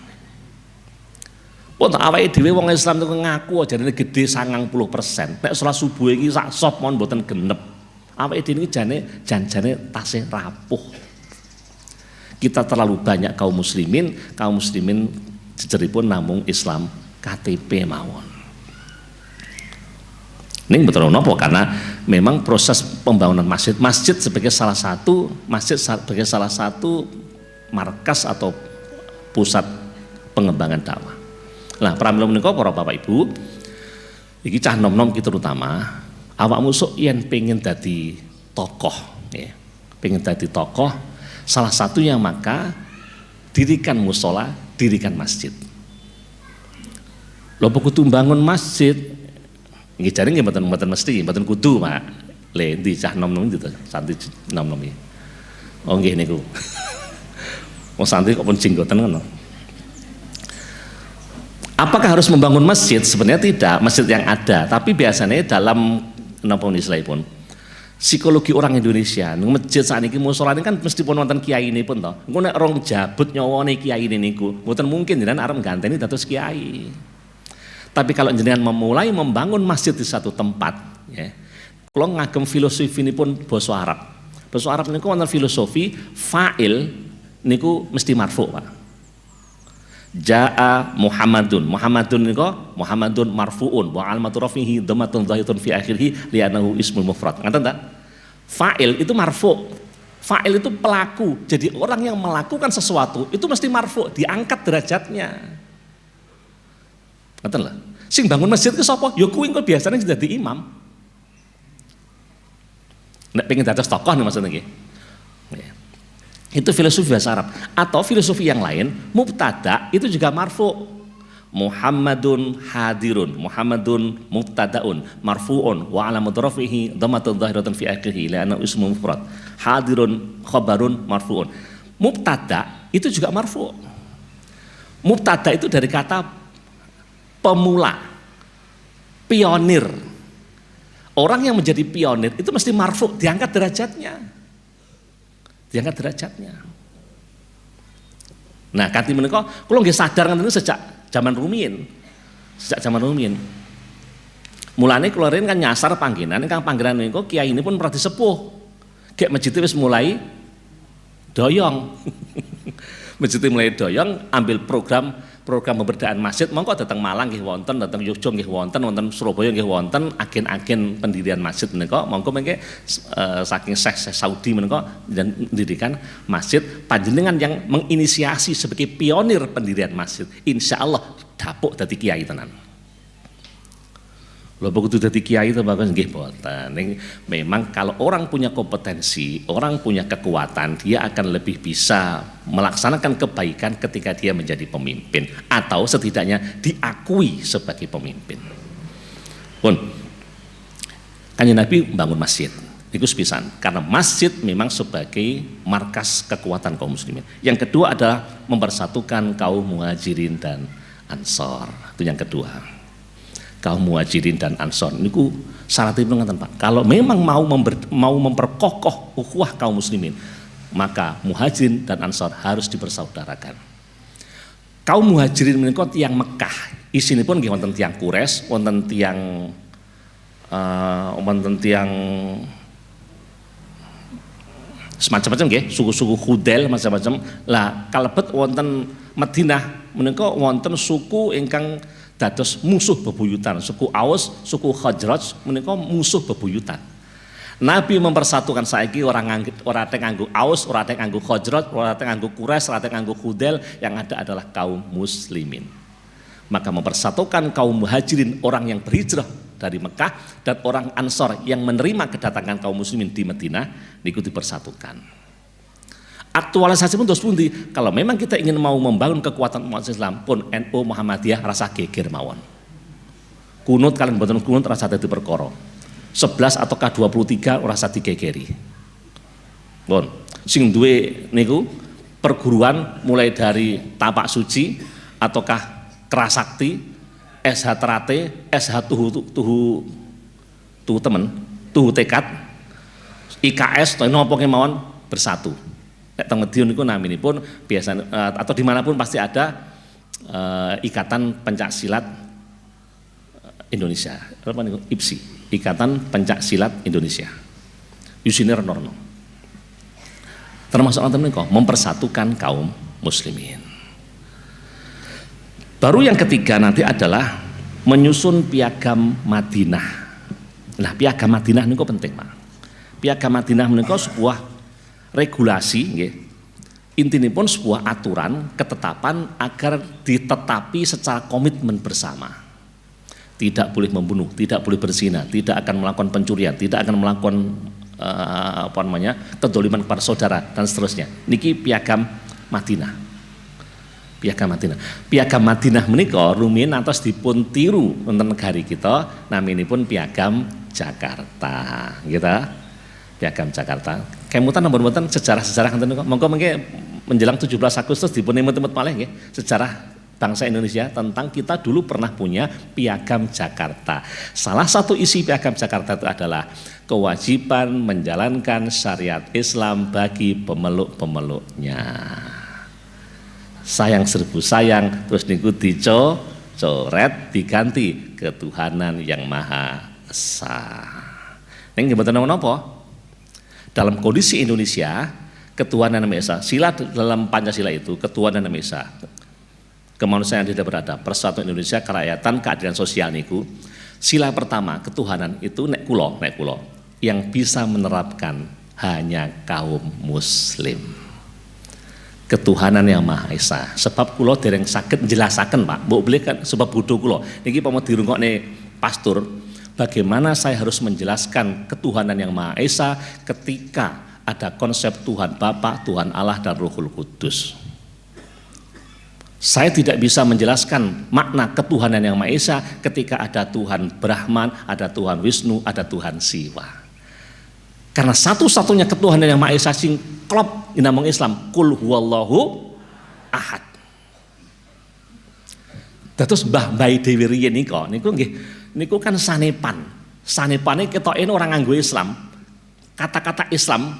Pun awake dhewe wong Islam niku ngaku jarene gedhe 90%. Nek salat subuh iki sak sop mon mboten genep. Awake dhewe iki janjane tasih rapuh. Kita terlalu banyak kaum muslimin jejeripun namung Islam KTP mawon. Ini betul nopo karena memang proses pembangunan masjid sebagai salah satu markas atau pusat pengembangan dakwah. Nah, pramila menika para Bapak Ibu, iki cah nom-nom kita terutama awakmu sok yen pengen dadi tokoh, ya. Pengen dadi tokoh, salah satunya maka dirikan musola, dirikan masjid. Lho kudu bangun masjid. Nggih jare nggih mboten mesti, mboten kudu, Pak. Le endi cah nom-nom itu santri nom-nom iki. Oh nggih niku. Wong santri kok pun jenggoten ngono. Apakah harus membangun masjid? Sebenarnya tidak, masjid yang ada, tapi biasanya dalam napa istilahipun psikologi orang Indonesia, masjid sakniki musala ini kan mesti pun wonten kiai ini pun toh. Engko nek rong jabut nyawane kiai ini niku, mboten mungkin jenengan arep ganteni dados kiai. Tapi kalau jenengan memulai membangun masjid di satu tempat, ya, kalau ngagem filosofi ini pun basa Arab. Basa Arab niku wonten filosofi fa'il niku mesti marfu, Pak. Jaa Muhammadun. Muhammadun niku Muhammadun marfuun wa alamatu rafihi dhammatun dhahiratun fi akhirih li'annahu ismul mufrad. Ngaten ta? Fa'il itu marfu. Fa'il itu pelaku. Jadi orang yang melakukan sesuatu itu mesti marfu, diangkat derajatnya. Ngoten lho. Sing bangun masjid ku sapa? Ya kuwi engko biasane dadi imam. Nek pengen dados tokoh nih maksudnya nggih. Itu filosofi bahasa Arab. Atau filosofi yang lain, mubtada itu juga marfu. Muhammadun hadirun, Muhammadun mubtadaun, marfuun wa alamatu rafihi dhammatun dhahiratun fi akhirih li'anna ismu mufrad. Hadirun khabarun marfuun. Mubtada itu juga marfu. Mubtada itu dari kata pemula, pionir. Orang yang menjadi pionir itu mesti marfu, diangkat derajatnya. Diangkat derajatnya. Nah, kanthi menika kula nggih sadar ngoten sejak zaman rumiyin. Sejak zaman rumiyin. Mulane kula kan nyasar panggenan ingkang panggenan niku kiai ini pun pernah disepuh. Gek masjid wis mulai doyong. Masjid mulai doyong, ambil program program pemberdayaan masjid, monggo datang Malang nggih wonten, datang Yogyakarta nggih wonten, wonten Surabaya nggih wonten agen-agen pendirian masjid menika, monggo mengke saking Syekh Saudi menika dan mendirikan masjid, panjenengan yang menginisiasi sebagai pionir pendirian masjid. Insyaallah dapuk dadi kiai tenan. Lho begitu dadi kiai itu bagus nggih boten. Memang kalau orang punya kompetensi, orang punya kekuatan, dia akan lebih bisa melaksanakan kebaikan ketika dia menjadi pemimpin atau setidaknya diakui sebagai pemimpin. Pun Kanjeng Nabi bangun masjid. Itu sepisan karena masjid memang sebagai markas kekuatan kaum muslimin. Yang kedua adalah mempersatukan kaum muhajirin dan ansor. Itu yang kedua. Kaum muhajirin dan ansor niku syaratipun ngoten Pak. Kalau memang mau memperkokoh ukhuwah kaum muslimin, maka muhajirin dan ansor harus dipersaudarakan. Kaum muhajirin menika tiyang Mekah, isinipun nggih wonten tiyang Quraisy, wonten tiyang semacam-macam nggih, suku-suku Khudel macam-macam. Lah kalebet wonten Madinah menika wonten suku ingkang dados musuh bebuyutan, suku Aus, suku Khazraj menika musuh bebuyutan. Nabi mempersatukan saiki orang teng nganggo Aus, ora teng nganggo Khazraj, ora teng nganggo Quraisy, ora teng nganggo Khudel, yang ada adalah kaum muslimin. Maka mempersatukan kaum muhajirin, orang yang berhijrah dari Mekah, dan orang Ansor yang menerima kedatangan kaum muslimin di Madinah niku dipersatukan. Aktualisasi pun terus pundi, kalau memang kita ingin mau membangun kekuatan umat Islam pun NU Muhammadiyah rasa geger mawon. Kunut kalian mboten kunut rasa dadi perkara. 11 ataukah 23 rasa digegeri. Pun sing duwe niku perguruan mulai dari tapak suci ataukah kerasakti, SH Terate, SH tuhu tekad, IKS napa kemawon bersatu. Teng Medion niku naminipun biasa atau dimanapun pasti ada Ikatan Pencak Silat Indonesia, apa niku IPSI, Ikatan Pencak Silat Indonesia. Yusinir Norno. Termasuk anten niku mempersatukan kaum muslimin. Baru yang ketiga nanti adalah menyusun piagam Madinah. Nah, piagam Madinah niku penting, Pak. Piagam Madinah niku sebuah regulasi nggih. Intinipun sebuah aturan, ketetapan agar ditetapi secara komitmen bersama. Tidak boleh membunuh, tidak boleh berzina, tidak akan melakukan pencurian, tidak akan melakukan kedzaliman kepada saudara dan seterusnya. Niki piagam Madinah. Piagam Madinah. Piagam Madinah menika rumiyin antos dipun tiru wonten negari kita, naminipun piagam Jakarta, gitu. Piagam Jakarta. Kemutan nomor-nomor sejarah-sejarah ngoten niku. Monggo mengke menjelang 17 Agustus dipun imut-imut malih nggih, sejarah bangsa Indonesia tentang kita dulu pernah punya piagam Jakarta. Salah satu isi piagam Jakarta itu adalah kewajiban menjalankan syariat Islam bagi pemeluk-pemeluknya. Sayang serbu sayang, terus niku dicoret diganti ketuhanan yang Maha Esa. Ning nggih mboten napa-napa. Dalam kondisi Indonesia, ketuhanan yang Maha Esa, sila dalam Pancasila itu ketuhanan yang Maha Esa, kemanusiaan tidak beradab, persatuan Indonesia, kerakyatan, keadilan sosial niku. Sila pertama ketuhanan itu nek kula yang bisa menerapkan hanya kaum muslim. Ketuhanan yang Maha Esa. Sebab kula dereng saged njelasaken, Pak. Mbok boleh kan sebab bodho kula. Niki pamon dirungokne pastor, bagaimana saya harus menjelaskan ketuhanan yang Maha Esa ketika ada konsep Tuhan Bapa, Tuhan Allah dan Ruhul Kudus. Saya tidak bisa menjelaskan makna ketuhanan yang Maha Esa ketika ada Tuhan Brahman, ada Tuhan Wisnu, ada Tuhan Siwa. Karena satu-satunya ketuhanan yang Maha Esa sing klop dinamung Islam, kul huwallahu ahad. Dados Mbah Bayi Dewi riyen niku nggih, niku kan sanepan. Sanepane ketoke orang nganggo Islam. Kata-kata Islam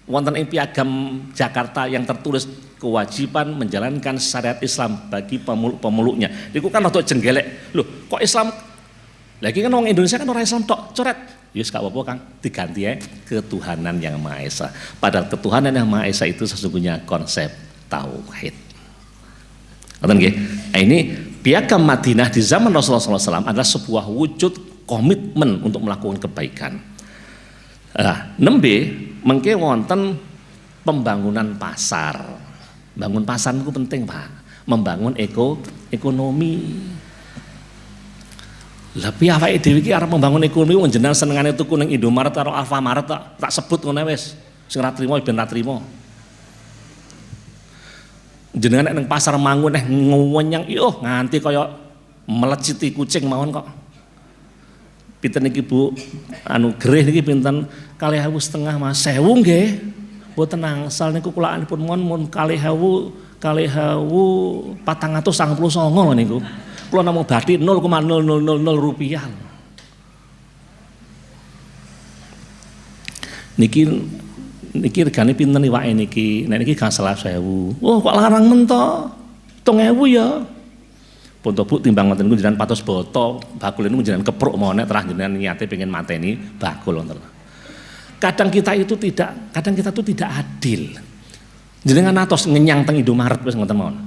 wonten ing piagam Jakarta yang tertulis kewajiban menjalankan syariat Islam bagi pemeluk-pemeluknya. Niku kan rada jenggelek. Loh, kok Islam? Lagi kan orang Indonesia kan orang Islam tok, coret. Yus gak apa-apa Kang, diganti ketuhanan yang Maha Esa. Padahal ketuhanan yang Maha Esa itu sesungguhnya konsep tauhid. Ngoten nggih. Nah, ini Piagam Madinah di zaman Rasulullah SAW adalah sebuah wujud komitmen untuk melakukan kebaikan. Nembe mengke wonten pembangunan pasar. Bangun pasar itu penting, Pak. Membangun ekonomi. Lah piye awake dhewe iki arep membangun ekonomi wong jenengan senengane tuku ning Indomaret karo Alfamaret tak sebut ngono wis. Sing ra trimo ben ra trimo. Jenengan ning pasar Mangun ngonyang nganti kaya meleciti kucing mawon kok. Pinten niki Bu? Gerih niki pinten? 2.500 Mas. 1.000 nggih. Mboten angsal niku kulaanipun mun 2.499 niku. Kula namung bathi 0,0000 rupiah. Niki regane pinten iwake niki? Nek niki gangsal 1.000. Oh, kok larang men to? 7.000 ya. Pun to Bu timbang ngoten niku jenengan patos boto, bakul niku jenengan kepruk mawon nek terah jenengan niate pengen mateni bakul wonten. Kadang kita itu tidak adil. Jenengan atos ngenyang teng Indomaret wis ngoten mawon.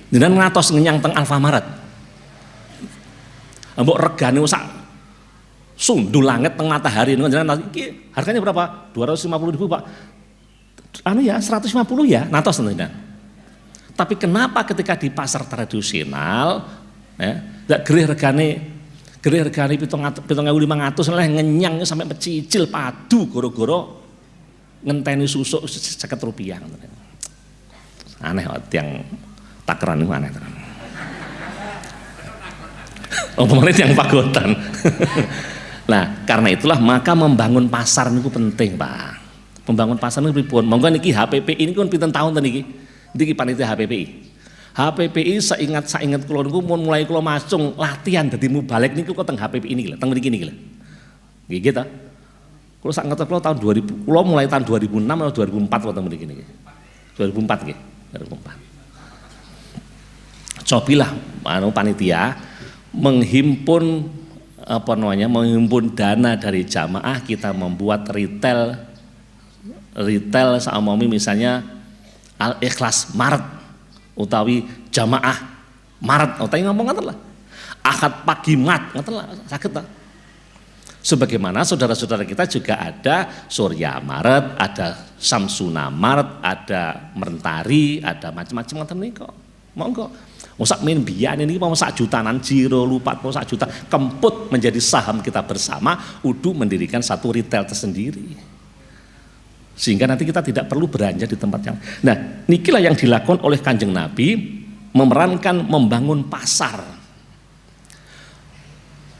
Jenengan ngatos ngenyang teng Alfamaret. Mbok regane sak sundul langit teng matahari niku jenengan iki harganya berapa? 250.000 Pak. Ya 150 ya, natos jenengan. Tapi kenapa ketika di pasar tradisional ndak gerih regane 7.500 oleh ngenyang sampai pecicil padu goro-goro ngenteni susuk 50 rupiah. Aneh yang takeran itu aneh. Pemain yang pagotan. Nah, karena itulah maka membangun pasar niku penting, Pak. Membangun pasar niku pripun? Monggo niki HPPI ini kan pinten tahun niki? Niki panitia HPPI. HPPI saingat kula niku mun mulai kula masung latihan dadi mubalek niku kok teng HPPI niki lho, teng mriki niki lho. Nggih gitu. Kula sak ngerti kula tahun 2000, kula mulai tahun 2006 atau 2004 wonten mriki niki. 2004 nggih, 2004. Cobilah panitia menghimpun dana dari jamaah, kita membuat retail saumpami misalnya Al-Ikhlas Maret utawi jamaah Maret utawi ngomong ngoten lah. Ahad pagi mat ngoten lah saged ta. Sebagaimana saudara-saudara kita juga ada Surya Maret, ada Samsuna Maret, ada Mentari, ada macam-macam ngoten niku. Monggo. Sak min biyan ini mau 1 jutaan jiro lupa mau 1 juta kemput menjadi saham kita bersama udu mendirikan satu retail tersendiri sehingga nanti kita tidak perlu belanja di tempat yang nikilah yang dilakukan oleh Kanjeng Nabi memerankan membangun pasar.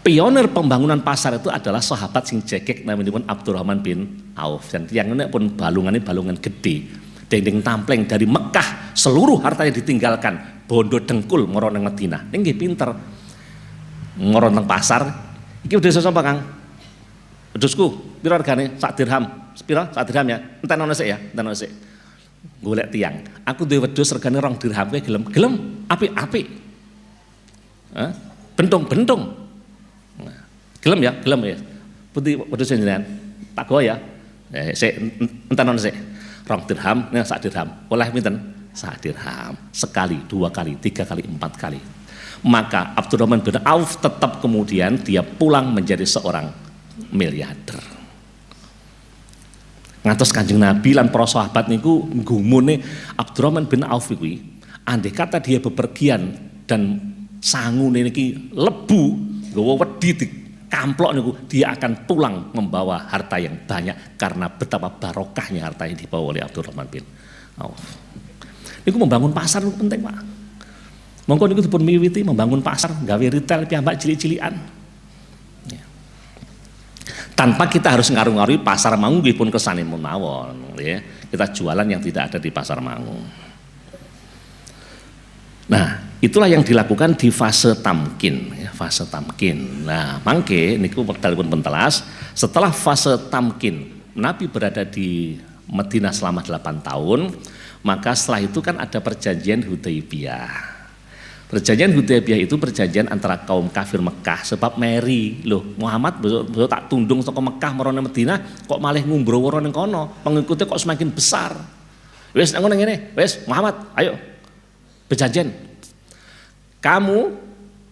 Pionir pembangunan pasar itu adalah sahabat sing cekek namanya pun Abdurrahman bin Auf dan yang ini pun balungan gede dendeng tampleng dari Mekah seluruh hartanya ditinggalkan bondo dengkul ngoro nang Madinah. Nggih pinter. Ngoro nang pasar. Iki wedhus sapa, Kang? Wedhusku, pira regane? Sak dirham. Pira? Sak dirham ya. Entenono sik ya, entenono sik. Golek tiang. Aku duwe wedhus regane 2 dirham kowe gelem? Gelem. Apik-apik. Bentung-bentung. Nah, gelem ya, gelem ya. Pundi wedhus jenengan? Tak go ya. Sik entenono sik. 2 dirham, nah sak dirham. Oleh pinten? 1 dirham, sekali, 2 kali, 3 kali, 4 kali. Maka Abdurrahman bin Auf tetap kemudian dia pulang menjadi seorang miliarder. Ngantos Kanjeng Nabi lan para sahabat niku nggumune Abdurrahman bin Auf iki, andai kata dia bepergian dan sangune niki lebu, nggawa wedi di kamplok niku, dia akan pulang membawa harta yang banyak karena betapa barokahnya harta yang dibawa oleh Abdurrahman bin Auf. Niku membangun pasar itu penting, Pak. Monggo niku dipun miwiti membangun pasar, gawe retail piyambak cilik-cilikan. Ya. Tanpa kita harus ngaruh-ngaruhi pasar Mangu nggih pun kesane mawon, ya. Kita jualan yang tidak ada di pasar Mangu. Nah, itulah yang dilakukan di fase tamkin, ya, fase tamkin. Nah, mangke niku wektalipun pentelas, setelah fase tamkin, Nabi berada di Madinah selama 8 tahun. Maka setelah itu kan ada perjanjian Hudaybiyah. Perjanjian Hudaybiyah itu perjanjian antara kaum kafir Mekah sebab meri loh Muhammad besok tak tundung saka Mekah marang Madinah kok malih ngumbro ning kono pengikutnya kok semakin besar. Wis ngono ngene, wis Muhammad ayo Perjanjian, kamu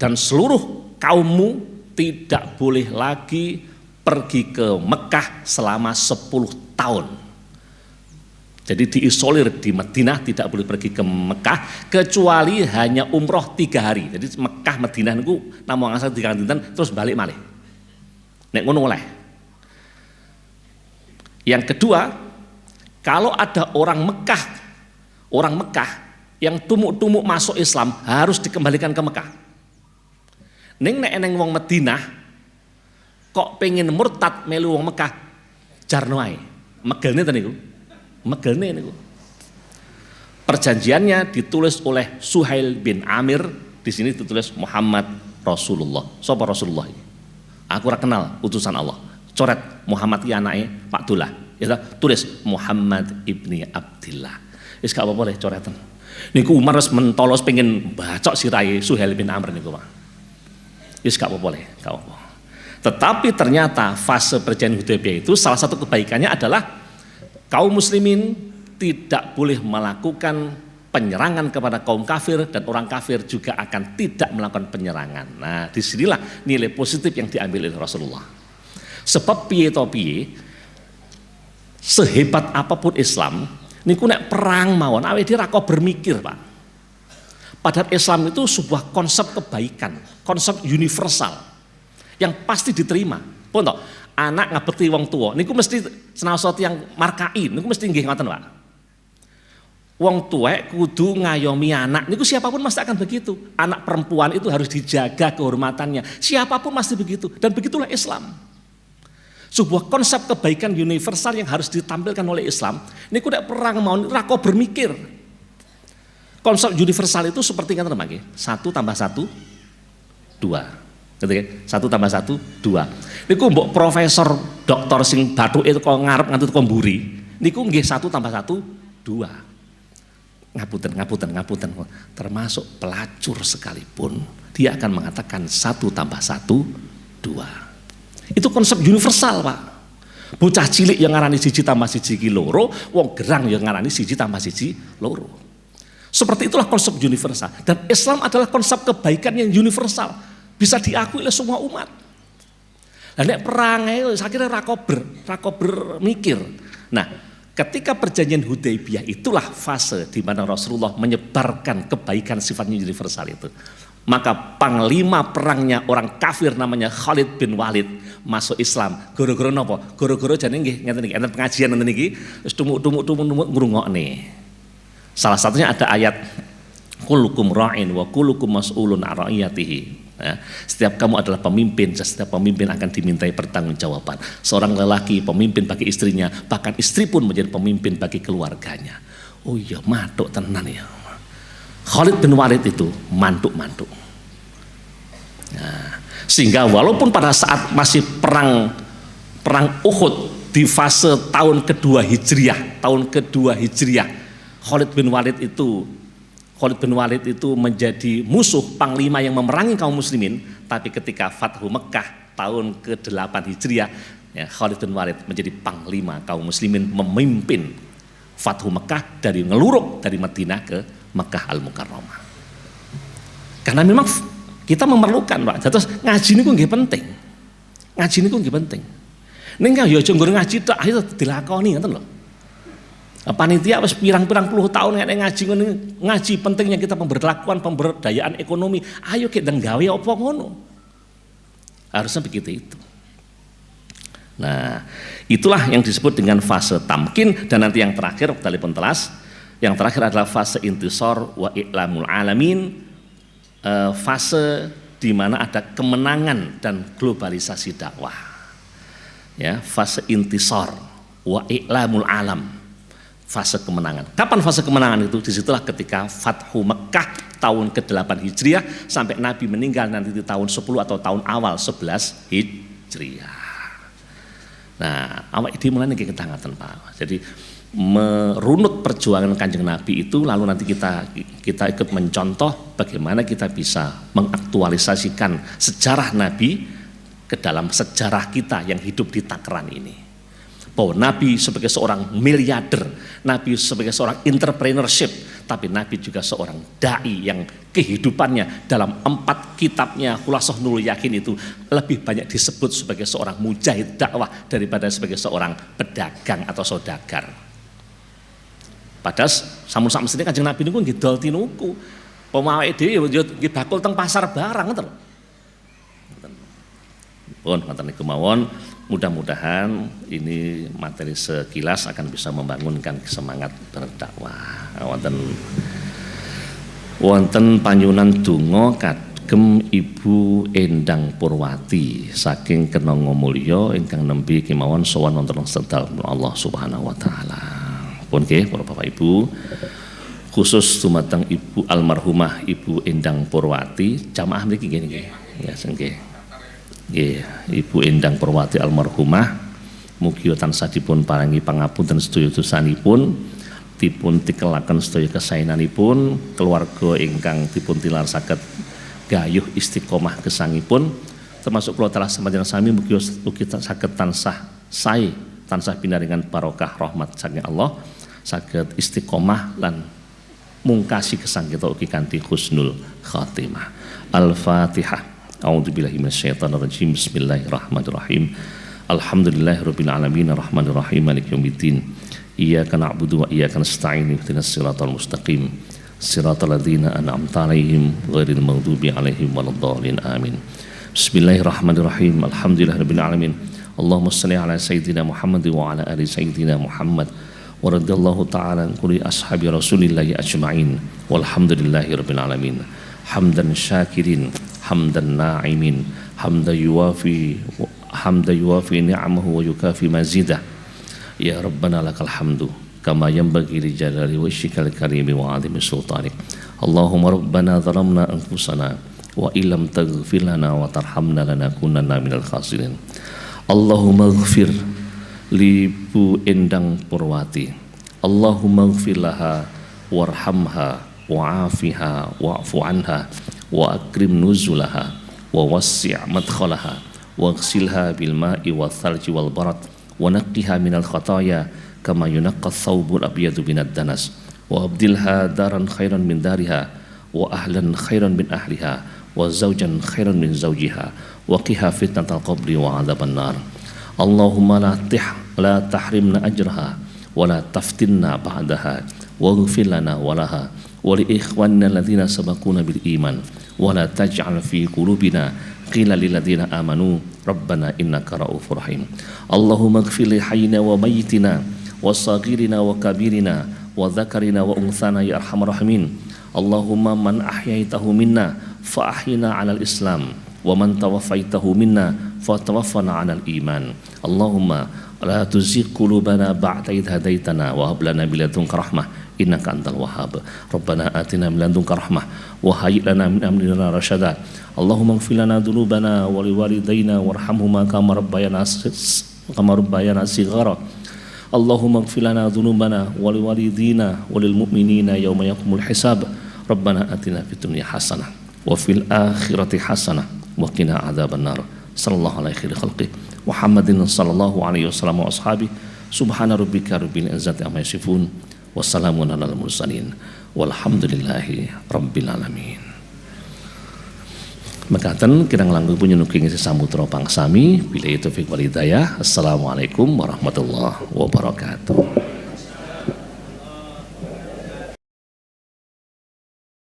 dan seluruh kaummu tidak boleh lagi pergi ke Mekah selama 10 tahun. Jadi diisolir di Madinah, tidak boleh pergi ke Mekah kecuali hanya umroh 3 hari. Jadi Mekah Madinah itu namung asal 3 dinten terus balik malih. Nek ngono oleh. Yang kedua, kalau ada orang Mekah yang tumuk-tumuk masuk Islam harus dikembalikan ke Mekah. Nek eneng wong Madinah kok pengen murtad melu wong Mekah, jarno ae. Megelne ten niku. Megelne niku. Perjanjiannya ditulis oleh Suhail bin Amir, di sini ditulis Muhammad Rasulullah. Sapa Rasulullah ini? Aku ora kenal utusan Allah. Coret Muhammad ki anake Pak Dullah. Ya tulis Muhammad ibni Abdillah. Wis gak apa-apa le coretan. Niku Umar wis mentolos pengen bacok sirahe Suhail bin Amr niku, Pak. Wis gak apa-apa le, gak apa-apa. Tetapi ternyata fase perjanjian Hudaybiyah itu salah satu kebaikannya adalah kaum muslimin tidak boleh melakukan penyerangan kepada kaum kafir dan orang kafir juga akan tidak melakukan penyerangan. Nah, disinilah nilai positif yang diambil oleh Rasulullah. Sebab piye to piye, sehebat apapun Islam, niku nek perang mawon awake dhewe ra kok bermikir, Pak. Padahal Islam itu sebuah konsep kebaikan, konsep universal yang pasti diterima. Pun toh, anak ngabekti wong tua niku mesti senaosa yang markai, niku mesti nggih ngoten, Pak. Wong tuwek kudu ngayomi anak, niku siapapun mesti akan begitu. Anak perempuan itu harus dijaga kehormatannya, siapapun pasti begitu. Dan begitulah Islam. Sebuah konsep kebaikan universal yang harus ditampilkan oleh Islam. Niku nek perang mau ra kok bermikir. Konsep universal itu seperti kata nggih, 1 tambah 1 2. 1 tambah 1 2. Niku mbok profesor doktor sing bathuke kok ngarep nganti kok mburi. Niku nggih 1 tambah 1 2. Ngapunten. Termasuk pelacur sekalipun dia akan mengatakan 1 tambah 1 2. Itu konsep universal, Pak. Bocah cilik yang ngarani 1 tambah 1 ki loro, wong gerang yang ngarani 1 tambah 1 loro. Seperti itulah konsep universal. Dan Islam adalah konsep kebaikan yang universal, bisa diakui oleh semua umat. Lah nek perang ae sakire ra kober mikir. Nah, ketika perjanjian Hudaybiyah itulah fase di mana Rasulullah menyebarkan kebaikan sifatnya universal itu. Maka panglima perangnya orang kafir namanya Khalid bin Walid masuk Islam. Gara-gara napa? Gara-gara jane nggih ngeten niki, enten pengajian ngeten niki wis tumuk-tumuk ngrungokne. Salah satunya ada ayat kullukum ra'in wa kullukum mas'ulun 'an ra'iyatihi. Ya, setiap kamu adalah pemimpin, setiap pemimpin akan dimintai pertanggungjawaban. Seorang lelaki pemimpin bagi istrinya, bahkan istri pun menjadi pemimpin bagi keluarganya. Oh iya, mantuk tenan ya. Khalid bin Walid itu mantuk. Nah, sehingga walaupun pada saat masih perang Uhud di fase tahun kedua Hijriah, Khalid bin Walid itu menjadi musuh panglima yang memerangi kaum muslimin, tapi ketika Fathu Mekah tahun ke-8 Hijriah, ya, Khalid bin Walid menjadi panglima kaum muslimin, memimpin Fathu Mekah dari ngeluruk dari Madinah ke Mekah Al-Mukarramah. Karena memang kita memerlukan, Pak. Terus ngaji niku nggih penting. Ning kan ya aja nggo ngaji tok, ayo dilakoni ngoten lho. Panitia wis pirang-pirang puluh tahun nek ngaji pentingnya kita pemberlakuan pemberdayaan ekonomi. Ayo kita nggawe apa ngono. Harusnya begitu itu. Nah, itulah yang disebut dengan fase tamkin. Dan nanti yang terakhir talipun telas, yang terakhir adalah fase intisar wa i'lamul alamin, fase di mana ada kemenangan dan globalisasi dakwah. Ya, fase intisar wa i'lamul alam. Fase kemenangan. Kapan fase kemenangan itu? Disitulah ketika Fathu Mekah tahun ke-8 Hijriah sampai Nabi meninggal nanti di tahun 10 atau tahun awal 11 Hijriah. Nah, awak ini mulai kita ngaten, Pak. Jadi merunut perjuangan Kanjeng Nabi itu, lalu nanti kita ikut mencontoh bagaimana kita bisa mengaktualisasikan sejarah Nabi ke dalam sejarah kita yang hidup di takaran ini. Bahwa Nabi sebagai seorang miliarder, Nabi sebagai seorang entrepreneurship, tapi Nabi juga seorang dai yang kehidupannya dalam 4 kitabnya Khulasah Nurul Yakin itu lebih banyak disebut sebagai seorang mujahid dakwah daripada sebagai seorang pedagang atau saudagar. Padahal samun sak mesine Kanjeng Nabi niku nggih dol tinuku. Pemawake dhewe yo nggih bakul teng pasar barang ngoten. Pun ngoten niku mawon, mudah-mudahan ini materi sekilas akan bisa membangunkan semangat berdakwah. Wonten panyunan donga kagem Ibu Endang Purwati saking Kenongo Mulya ingkang nembe kemawon sowan wonten sedal Allah Subhanahu wa taala. Pun nggih para Bapak Ibu, khusus dumateng Ibu almarhumah Ibu Endang Purwati, jamaah mriki nggih. Ya nggih. Nggih, Ibu Endang Purwati almarhumah mugi tansah dipun paringi pangapunten sedaya dosanipun, dipun tikelaken sedaya kesaenanipun, keluarga ingkang dipun tilar saged gayuh istiqomah gesangipun, termasuk kula telah sembahyang sami mugi saged tansah sae, tansah pinaringan barokah rahmat saking Allah, saged istiqomah lan mungkasi gesang kita ugi kanthi husnul khatimah. Al-Fatihah. A'udzubillahi minasyaitonirrajim. Bismillahirrahmanirrahim. Alhamdulillahirabbil alamin arrahmanir rahim maliki yaumiddin. Iyyaka na'budu wa iyyaka nasta'in ihdinas siratal mustaqim. Siratal ladzina an'amta 'alaihim ghairil maghdubi 'alaihim waladdallin. Amin. Bismillahirrahmanirrahim. Alhamdulillahirabbil alamin. Allahumma shalli ala sayyidina Muhammad wa ala ali sayyidina Muhammad. Wa radhiyallahu ta'ala an kulli ashabi Rasulillahi ajma'in. Walhamdulillahirabbil alamin. Hamdan syakirin, hamdan na'imin, hamdan yuwafi ni'amahu wa yukafi mazidah. Ya Rabbana lakal hamdu kama yanbaghi li jalali wajhikal karimi wa 'azimi sultanik. Allahumma rabbana zalamna anfusana wa illam taghfir lana wa tarhamna lanakunanna minal khasirin. Allahumma ighfir li Bu Endang Purwati. Allahumma ighfir laha warhamha wa'afiha wa'fu anha wa akrim nuzulaha wa wassi' madkhalaha waghsilha bil ma'i wal thalji wal barad wa naqqiha minal khataaya kama yunaqqa thawbul abyadu minad danas wa abdilha daran khairan min dariha wa ahlan khairan min ahliha wa zawjan khairan min zawjiha wa qiha fitnatal qabri wa 'adzaban nar. Allahumma la tahrimna ajraha wa la taftinna ba'daha waghfir lana wa laha wa li ikhwanina alladziina sabaquna bil iman wa la taj'al fi qulubina qila lil ladziina amanu rabbana innaka ra'ufur rahim. Allahumma ighfir li hayyina wa mayyitina wa saghirina wa kabirina wa dzakarina wa unthana ya arhamar rahimin. Allahumma man ahyaitahu minna fa ahyina 'alal islam wa man tawaffaitahu minna fa tawaffana 'alal iman. Allahumma la tuzigh qulubana ba'da idh hadaitana wa hab lana min ladunka rahmah innaka antal wahhab. Rabbana atina min ladunka rahmah wa hayyi lana min amrina rasyada. Allahumma ighfir lana dzunubana wa liwalidayna warhamhuma kama rabbayana shighara. Allahumma ighfir lana dzunubana wa liwalidina wa lil mu'minina yauma yaqumul hisab. Rabbana atina fid dunya hasanah wa fil akhirati hasanah wa qina adzaban nar. Sallallahu alaihi khalqi Muhammadin sallallahu alaihi wasallam wa ashabi. Subhana rabbika rabbil izzati amma yasifun. Wassalamun alal mursalin walhamdulillahi rabbil alamin. Mekaten kirang langkung punyunuking sesamudra pangsami bila itu fiq wal hidayah. Assalamualaikum warahmatullahi wabarakatuh.